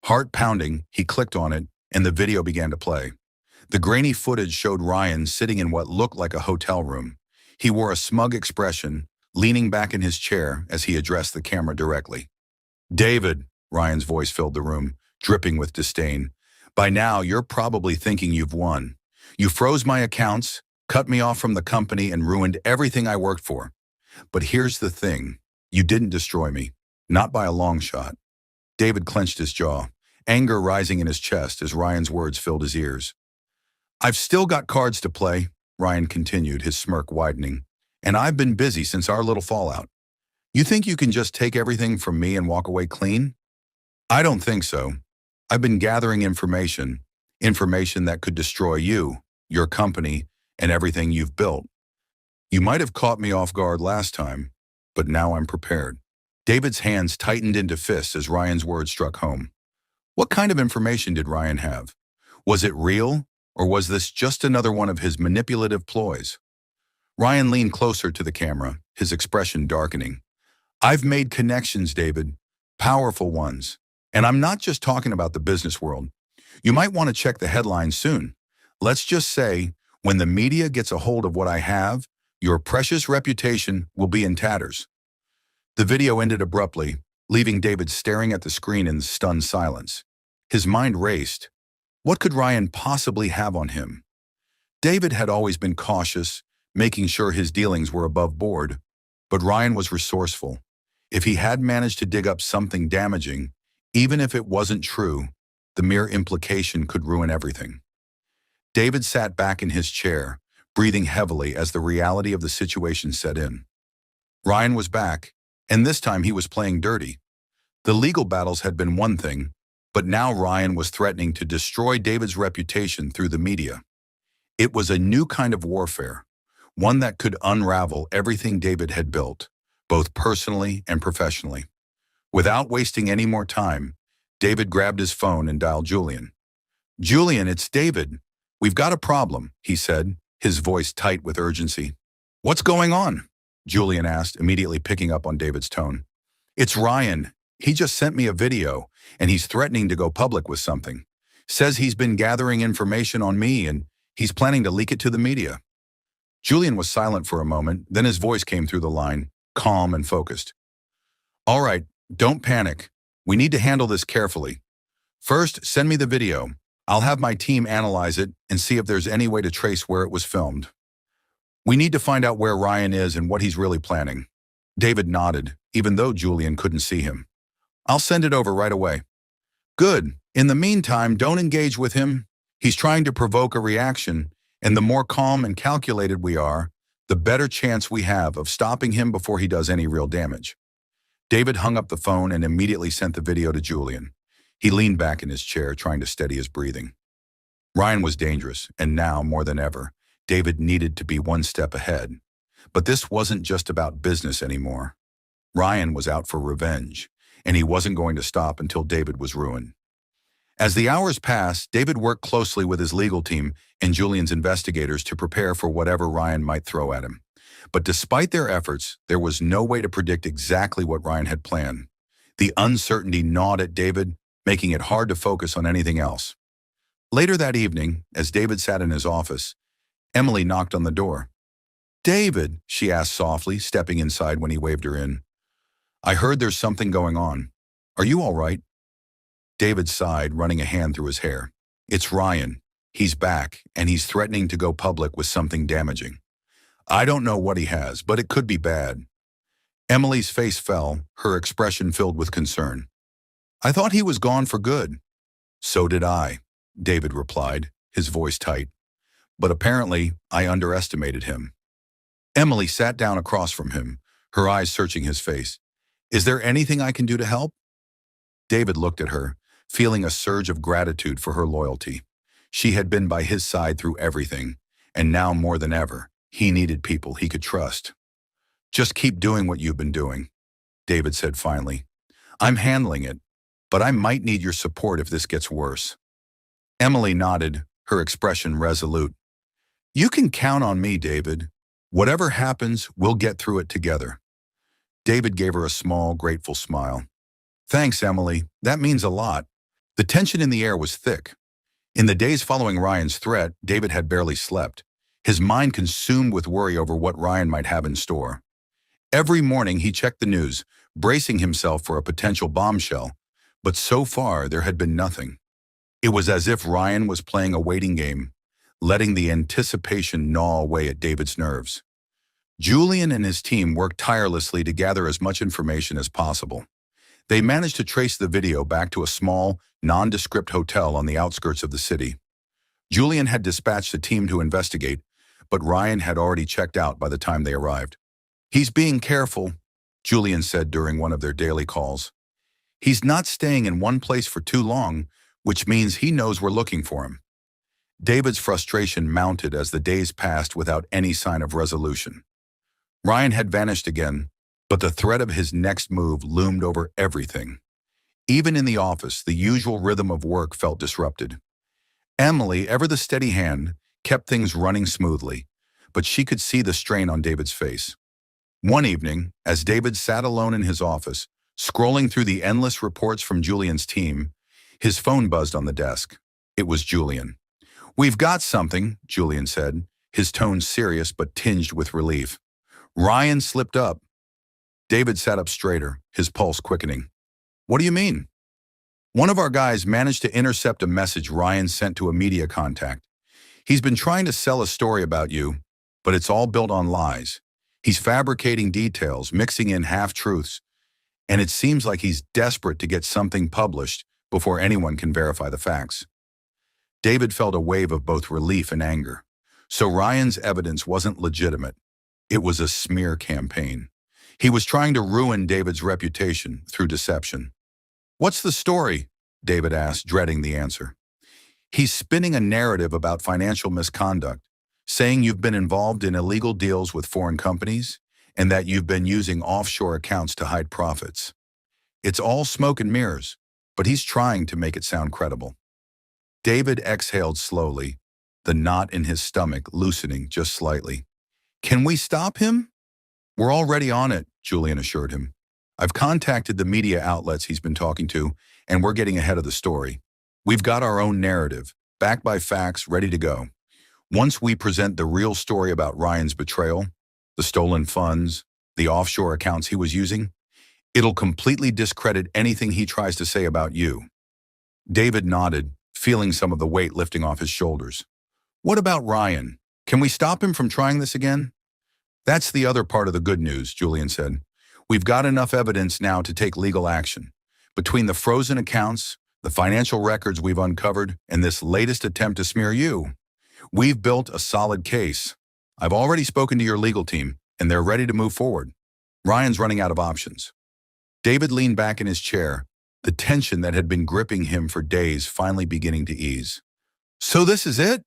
Heart pounding, he clicked on it, and the video began to play. The grainy footage showed Ryan sitting in what looked like a hotel room. He wore a smug expression, leaning back in his chair as he addressed the camera directly. "David," Ryan's voice filled the room, dripping with disdain. "By now, you're probably thinking you've won. You froze my accounts, cut me off from the company, and ruined everything I worked for. But here's the thing. You didn't destroy me. Not by a long shot." David clenched his jaw, anger rising in his chest as Ryan's words filled his ears. "I've still got cards to play," Ryan continued, his smirk widening. "And I've been busy since our little fallout. You think you can just take everything from me and walk away clean? I don't think so. I've been gathering information that could destroy you, your company, and everything you've built. You might have caught me off guard last time, but now I'm prepared." David's hands tightened into fists as Ryan's words struck home. What kind of information did Ryan have? Was it real, or was this just another one of his manipulative ploys? Ryan leaned closer to the camera, his expression darkening. "I've made connections, David, powerful ones. And I'm not just talking about the business world. You might want to check the headlines soon. Let's just say, when the media gets a hold of what I have, your precious reputation will be in tatters." The video ended abruptly, leaving David staring at the screen in stunned silence. His mind raced. What could Ryan possibly have on him? David had always been cautious, making sure his dealings were above board, but Ryan was resourceful. If he had managed to dig up something damaging, even if it wasn't true, the mere implication could ruin everything. David sat back in his chair, breathing heavily as the reality of the situation set in. Ryan was back, and this time he was playing dirty. The legal battles had been one thing, but now Ryan was threatening to destroy David's reputation through the media. It was a new kind of warfare, one that could unravel everything David had built, both personally and professionally. Without wasting any more time, David grabbed his phone and dialed Julian. "Julian, it's David. We've got a problem," he said, his voice tight with urgency. "What's going on?" Julian asked, immediately picking up on David's tone. "It's Ryan. He just sent me a video, and he's threatening to go public with something. Says he's been gathering information on me, and he's planning to leak it to the media." Julian was silent for a moment, then his voice came through the line, calm and focused. "All right, don't panic. We need to handle this carefully. First, send me the video. I'll have my team analyze it and see if there's any way to trace where it was filmed. We need to find out where Ryan is and what he's really planning." David nodded, even though Julian couldn't see him. I'll send it over right away. Good. In the meantime, don't engage with him. He's trying to provoke a reaction, and the more calm and calculated we are, the better chance we have of stopping him before he does any real damage. David hung up the phone and immediately sent the video to Julian. He leaned back in his chair, trying to steady his breathing. Ryan was dangerous, and now, more than ever, David needed to be one step ahead. But this wasn't just about business anymore. Ryan was out for revenge, and he wasn't going to stop until David was ruined. As the hours passed, David worked closely with his legal team and Julian's investigators to prepare for whatever Ryan might throw at him. But despite their efforts, there was no way to predict exactly what Ryan had planned. The uncertainty gnawed at David, making it hard to focus on anything else. Later that evening, as David sat in his office, Emily knocked on the door. "David," she asked softly, stepping inside when he waved her in. "I heard there's something going on. Are you all right?" David sighed, running a hand through his hair. "It's Ryan. He's back, and he's threatening to go public with something damaging. I don't know what he has, but it could be bad." Emily's face fell, her expression filled with concern. "I thought he was gone for good." "So did I," David replied, his voice tight. "But apparently, I underestimated him." Emily sat down across from him, her eyes searching his face. "Is there anything I can do to help?" David looked at her, feeling a surge of gratitude for her loyalty. She had been by his side through everything, and now more than ever, he needed people he could trust. "Just keep doing what you've been doing," David said finally. "I'm handling it, but I might need your support if this gets worse." Emily nodded, her expression resolute. "You can count on me, David. Whatever happens, we'll get through it together." David gave her a small, grateful smile. "Thanks, Emily. That means a lot." The tension in the air was thick. In the days following Ryan's threat, David had barely slept, his mind consumed with worry over what Ryan might have in store. Every morning he checked the news, bracing himself for a potential bombshell, but so far there had been nothing. It was as if Ryan was playing a waiting game, letting the anticipation gnaw away at David's nerves. Julian and his team worked tirelessly to gather as much information as possible. They managed to trace the video back to a small, nondescript hotel on the outskirts of the city. Julian had dispatched a team to investigate, but Ryan had already checked out by the time they arrived. "He's being careful," Julian said during one of their daily calls. "He's not staying in one place for too long, which means he knows we're looking for him." David's frustration mounted as the days passed without any sign of resolution. Ryan had vanished again, but the threat of his next move loomed over everything. Even in the office, the usual rhythm of work felt disrupted. Emily, ever the steady hand, kept things running smoothly, but she could see the strain on David's face. One evening, as David sat alone in his office, scrolling through the endless reports from Julian's team, his phone buzzed on the desk. It was Julian. "We've got something," Julian said, his tone serious but tinged with relief. "Ryan slipped up." David sat up straighter, his pulse quickening. "What do you mean?" "One of our guys managed to intercept a message Ryan sent to a media contact. He's been trying to sell a story about you, but it's all built on lies. He's fabricating details, mixing in half-truths, and it seems like he's desperate to get something published before anyone can verify the facts." David felt a wave of both relief and anger. So Ryan's evidence wasn't legitimate. It was a smear campaign. He was trying to ruin David's reputation through deception. "What's the story?" David asked, dreading the answer. "He's spinning a narrative about financial misconduct, saying you've been involved in illegal deals with foreign companies and that you've been using offshore accounts to hide profits. It's all smoke and mirrors, but he's trying to make it sound credible." David exhaled slowly, the knot in his stomach loosening just slightly. "Can we stop him?" "We're already on it," Julian assured him. "I've contacted the media outlets he's been talking to, and we're getting ahead of the story. We've got our own narrative, backed by facts, ready to go. Once we present the real story about Ryan's betrayal, the stolen funds, the offshore accounts he was using, it'll completely discredit anything he tries to say about you." David nodded, feeling some of the weight lifting off his shoulders. "What about Ryan? Can we stop him from trying this again?" "That's the other part of the good news," Julian said. "We've got enough evidence now to take legal action. Between the frozen accounts, the financial records we've uncovered, and this latest attempt to smear you, we've built a solid case. I've already spoken to your legal team, and they're ready to move forward. Ryan's running out of options. David leaned back in his chair, the tension that had been gripping him for days finally beginning to ease. So this is it?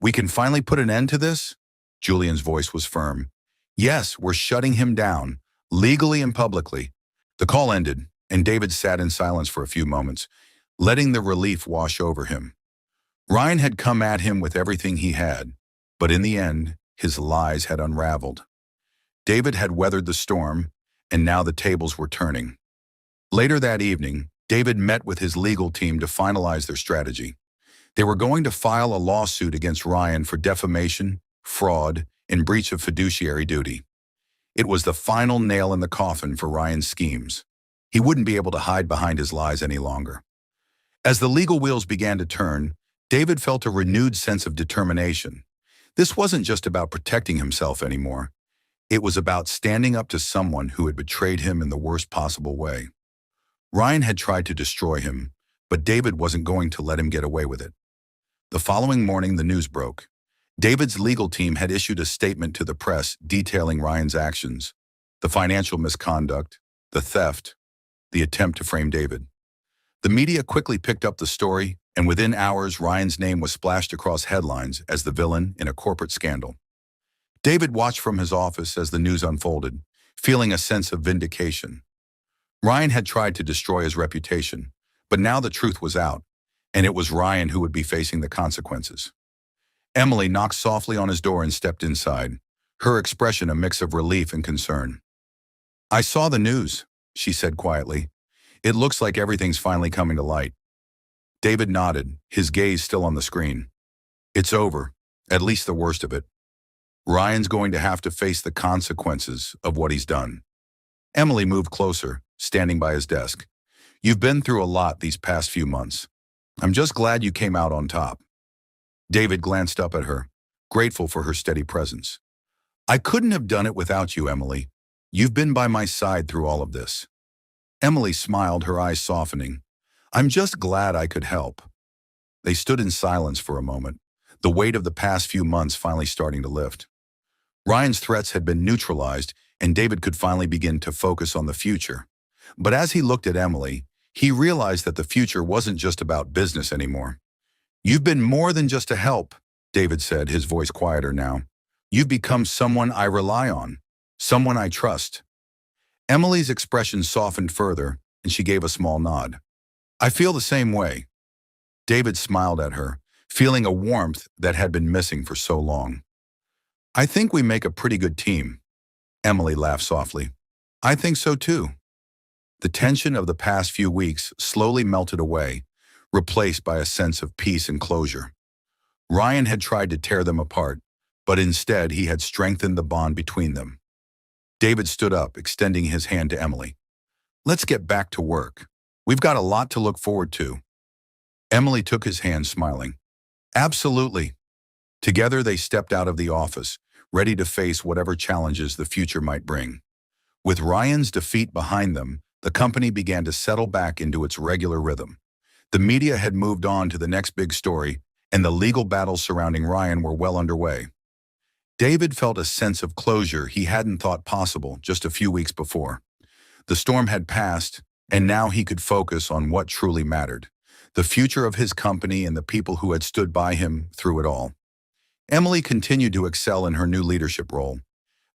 We can finally put an end to this? Julian's voice was firm. Yes, we're shutting him down, legally and publicly. The call ended, and David sat in silence for a few moments, letting the relief wash over him. Ryan had come at him with everything he had, but in the end, his lies had unraveled. David had weathered the storm, and now the tables were turning. Later that evening, David met with his legal team to finalize their strategy. They were going to file a lawsuit against Ryan for defamation, fraud, and breach of fiduciary duty. It was the final nail in the coffin for Ryan's schemes. He wouldn't be able to hide behind his lies any longer. As the legal wheels began to turn, David felt a renewed sense of determination. This wasn't just about protecting himself anymore. It was about standing up to someone who had betrayed him in the worst possible way. Ryan had tried to destroy him, but David wasn't going to let him get away with it. The following morning, the news broke. David's legal team had issued a statement to the press detailing Ryan's actions, the financial misconduct, the theft, the attempt to frame David. The media quickly picked up the story, and within hours, Ryan's name was splashed across headlines as the villain in a corporate scandal. David watched from his office as the news unfolded, feeling a sense of vindication. Ryan had tried to destroy his reputation, but now the truth was out, and it was Ryan who would be facing the consequences. Emily knocked softly on his door and stepped inside, her expression a mix of relief and concern. I saw the news, she said quietly. It looks like everything's finally coming to light. David nodded, his gaze still on the screen. It's over, at least the worst of it. Ryan's going to have to face the consequences of what he's done. Emily moved closer, standing by his desk. You've been through a lot these past few months. I'm just glad you came out on top. David glanced up at her, grateful for her steady presence. I couldn't have done it without you, Emily. You've been by my side through all of this. Emily smiled, her eyes softening. I'm just glad I could help. They stood in silence for a moment, the weight of the past few months finally starting to lift. Ryan's threats had been neutralized, and David could finally begin to focus on the future. But as he looked at Emily, he realized that the future wasn't just about business anymore. You've been more than just a help, David said, his voice quieter now. You've become someone I rely on, someone I trust. Emily's expression softened further, and she gave a small nod. I feel the same way. David smiled at her, feeling a warmth that had been missing for so long. I think we make a pretty good team. Emily laughed softly. I think so too. The tension of the past few weeks slowly melted away, replaced by a sense of peace and closure. Ryan had tried to tear them apart, but instead he had strengthened the bond between them. David stood up, extending his hand to Emily. Let's get back to work. We've got a lot to look forward to. Emily took his hand, smiling. Absolutely. Together they stepped out of the office, ready to face whatever challenges the future might bring. With Ryan's defeat behind them, the company began to settle back into its regular rhythm. The media had moved on to the next big story, and the legal battles surrounding Ryan were well underway. David felt a sense of closure he hadn't thought possible just a few weeks before. The storm had passed, and now he could focus on what truly mattered, the future of his company and the people who had stood by him through it all. Emily continued to excel in her new leadership role.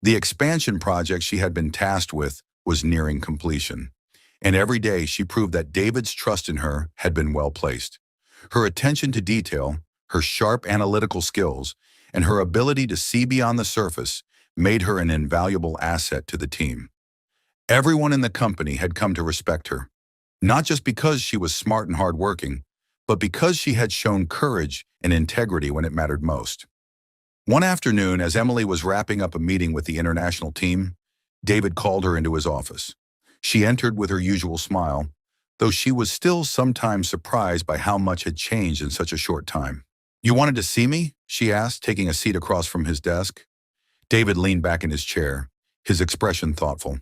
The expansion project she had been tasked with was nearing completion, and every day she proved that David's trust in her had been well placed. Her attention to detail, her sharp analytical skills, and her ability to see beyond the surface made her an invaluable asset to the team. Everyone in the company had come to respect her, not just because she was smart and hardworking, but because she had shown courage and integrity when it mattered most. One afternoon, as Emily was wrapping up a meeting with the international team, David called her into his office. She entered with her usual smile, though she was still sometimes surprised by how much had changed in such a short time. You wanted to see me? She asked, taking a seat across from his desk. David leaned back in his chair, his expression thoughtful.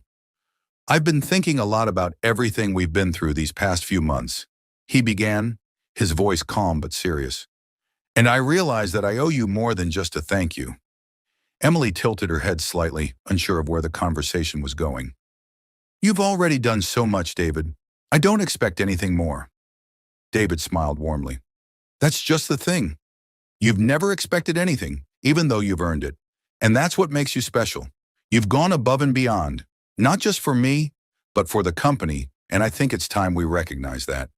I've been thinking a lot about everything we've been through these past few months. He began, his voice calm but serious. And I realize that I owe you more than just a thank you. Emily tilted her head slightly, unsure of where the conversation was going. You've already done so much, David. I don't expect anything more. David smiled warmly. That's just the thing. You've never expected anything, even though you've earned it. And that's what makes you special. You've gone above and beyond, not just for me, but for the company, and I think it's time we recognize that.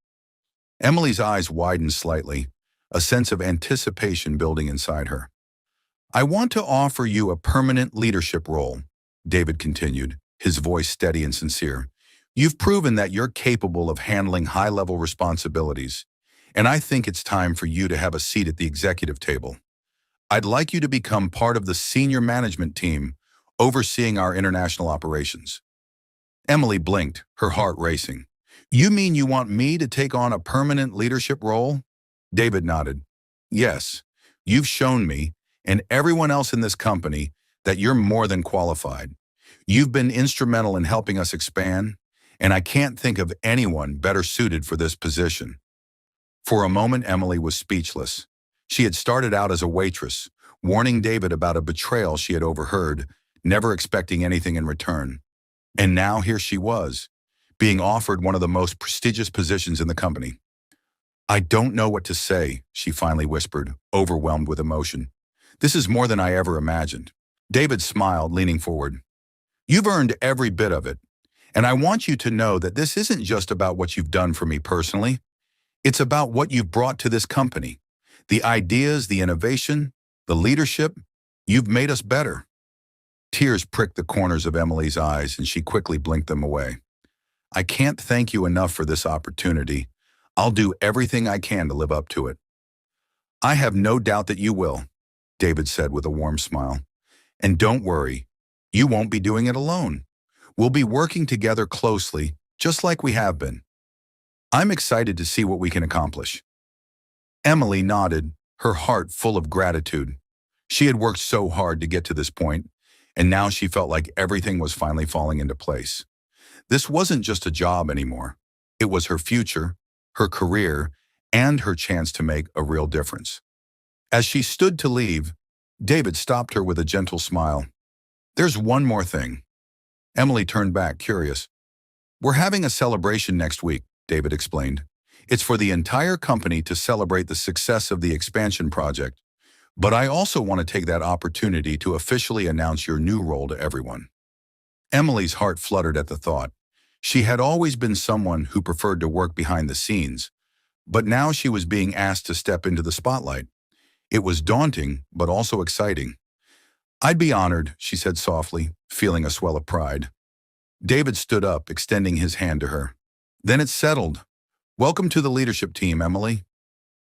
Emily's eyes widened slightly, a sense of anticipation building inside her. I want to offer you a permanent leadership role, David continued, his voice steady and sincere. You've proven that you're capable of handling high-level responsibilities, and I think it's time for you to have a seat at the executive table. I'd like you to become part of the senior management team overseeing our international operations. Emily blinked, her heart racing. You mean you want me to take on a permanent leadership role? David nodded. Yes, you've shown me, and everyone else in this company, that you're more than qualified. You've been instrumental in helping us expand, and I can't think of anyone better suited for this position. For a moment, Emily was speechless. She had started out as a waitress, warning David about a betrayal she had overheard, never expecting anything in return. And now here she was, being offered one of the most prestigious positions in the company. I don't know what to say, she finally whispered, overwhelmed with emotion. This is more than I ever imagined. David smiled, leaning forward. You've earned every bit of it, and I want you to know that this isn't just about what you've done for me personally. It's about what you've brought to this company. The ideas, the innovation, the leadership. You've made us better. Tears pricked the corners of Emily's eyes, and she quickly blinked them away. I can't thank you enough for this opportunity. I'll do everything I can to live up to it. I have no doubt that you will, David said with a warm smile. And don't worry, you won't be doing it alone. We'll be working together closely, just like we have been. I'm excited to see what we can accomplish. Emily nodded, her heart full of gratitude. She had worked so hard to get to this point, and now she felt like everything was finally falling into place. This wasn't just a job anymore. It was her future, her career, and her chance to make a real difference. As she stood to leave, David stopped her with a gentle smile. There's one more thing. Emily turned back, curious. We're having a celebration next week, David explained. It's for the entire company to celebrate the success of the expansion project, but I also want to take that opportunity to officially announce your new role to everyone. Emily's heart fluttered at the thought. She had always been someone who preferred to work behind the scenes, but now she was being asked to step into the spotlight. It was daunting, but also exciting. I'd be honored, she said softly, feeling a swell of pride. David stood up, extending his hand to her. Then it's settled. Welcome to the leadership team, Emily.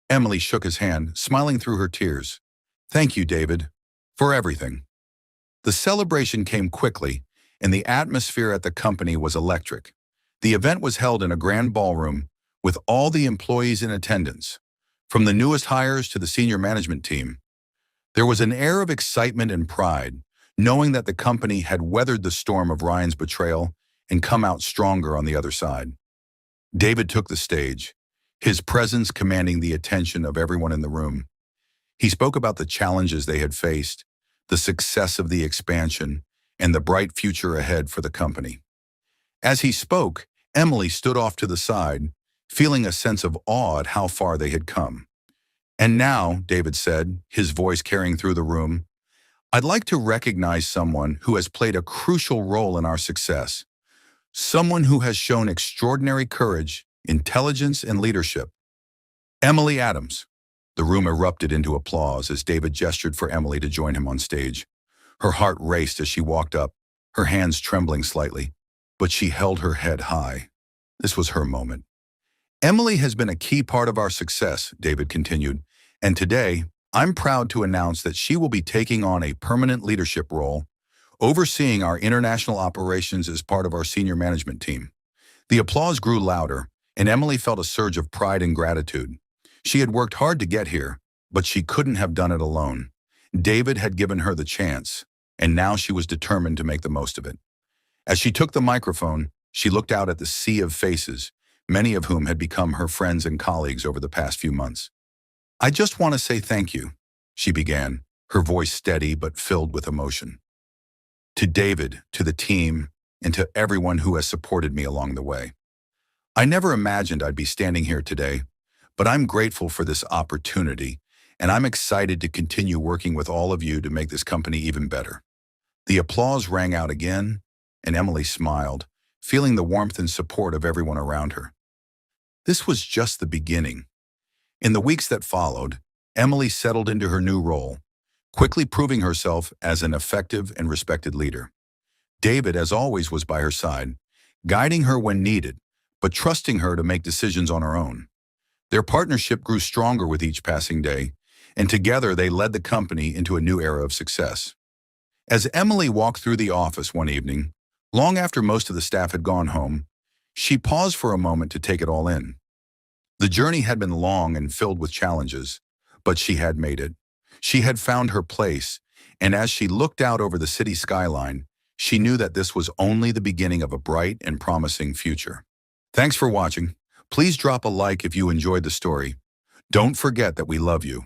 Emily shook his hand, smiling through her tears. Thank you, David, for everything. The celebration came quickly, and the atmosphere at the company was electric. The event was held in a grand ballroom, with all the employees in attendance, from the newest hires to the senior management team. There was an air of excitement and pride, knowing that the company had weathered the storm of Ryan's betrayal and come out stronger on the other side. David took the stage, his presence commanding the attention of everyone in the room. He spoke about the challenges they had faced, the success of the expansion, and the bright future ahead for the company. As he spoke, Emily stood off to the side, feeling a sense of awe at how far they had come. And now, David said, his voice carrying through the room, I'd like to recognize someone who has played a crucial role in our success. Someone who has shown extraordinary courage, intelligence, and leadership. Emily Adams. The room erupted into applause as David gestured for Emily to join him on stage. Her heart raced as she walked up, her hands trembling slightly, but she held her head high. This was her moment. Emily has been a key part of our success, David continued, and today, I'm proud to announce that she will be taking on a permanent leadership role, overseeing our international operations as part of our senior management team. The applause grew louder, and Emily felt a surge of pride and gratitude. She had worked hard to get here, but she couldn't have done it alone. David had given her the chance, and now she was determined to make the most of it. As she took the microphone, she looked out at the sea of faces, many of whom had become her friends and colleagues over the past few months. "I just want to say thank you," she began, her voice steady but filled with emotion. "To David, to the team, and to everyone who has supported me along the way. I never imagined I'd be standing here today, but I'm grateful for this opportunity, and I'm excited to continue working with all of you to make this company even better." The applause rang out again, and Emily smiled, feeling the warmth and support of everyone around her. This was just the beginning. In the weeks that followed, Emily settled into her new role, quickly proving herself as an effective and respected leader. David, as always, was by her side, guiding her when needed, but trusting her to make decisions on her own. Their partnership grew stronger with each passing day, and together they led the company into a new era of success. As Emily walked through the office one evening, long after most of the staff had gone home, she paused for a moment to take it all in. The journey had been long and filled with challenges, but she had made it. She had found her place, and as she looked out over the city skyline, she knew that this was only the beginning of a bright and promising future. Thanks for watching. Please drop a like if you enjoyed the story. Don't forget that we love you.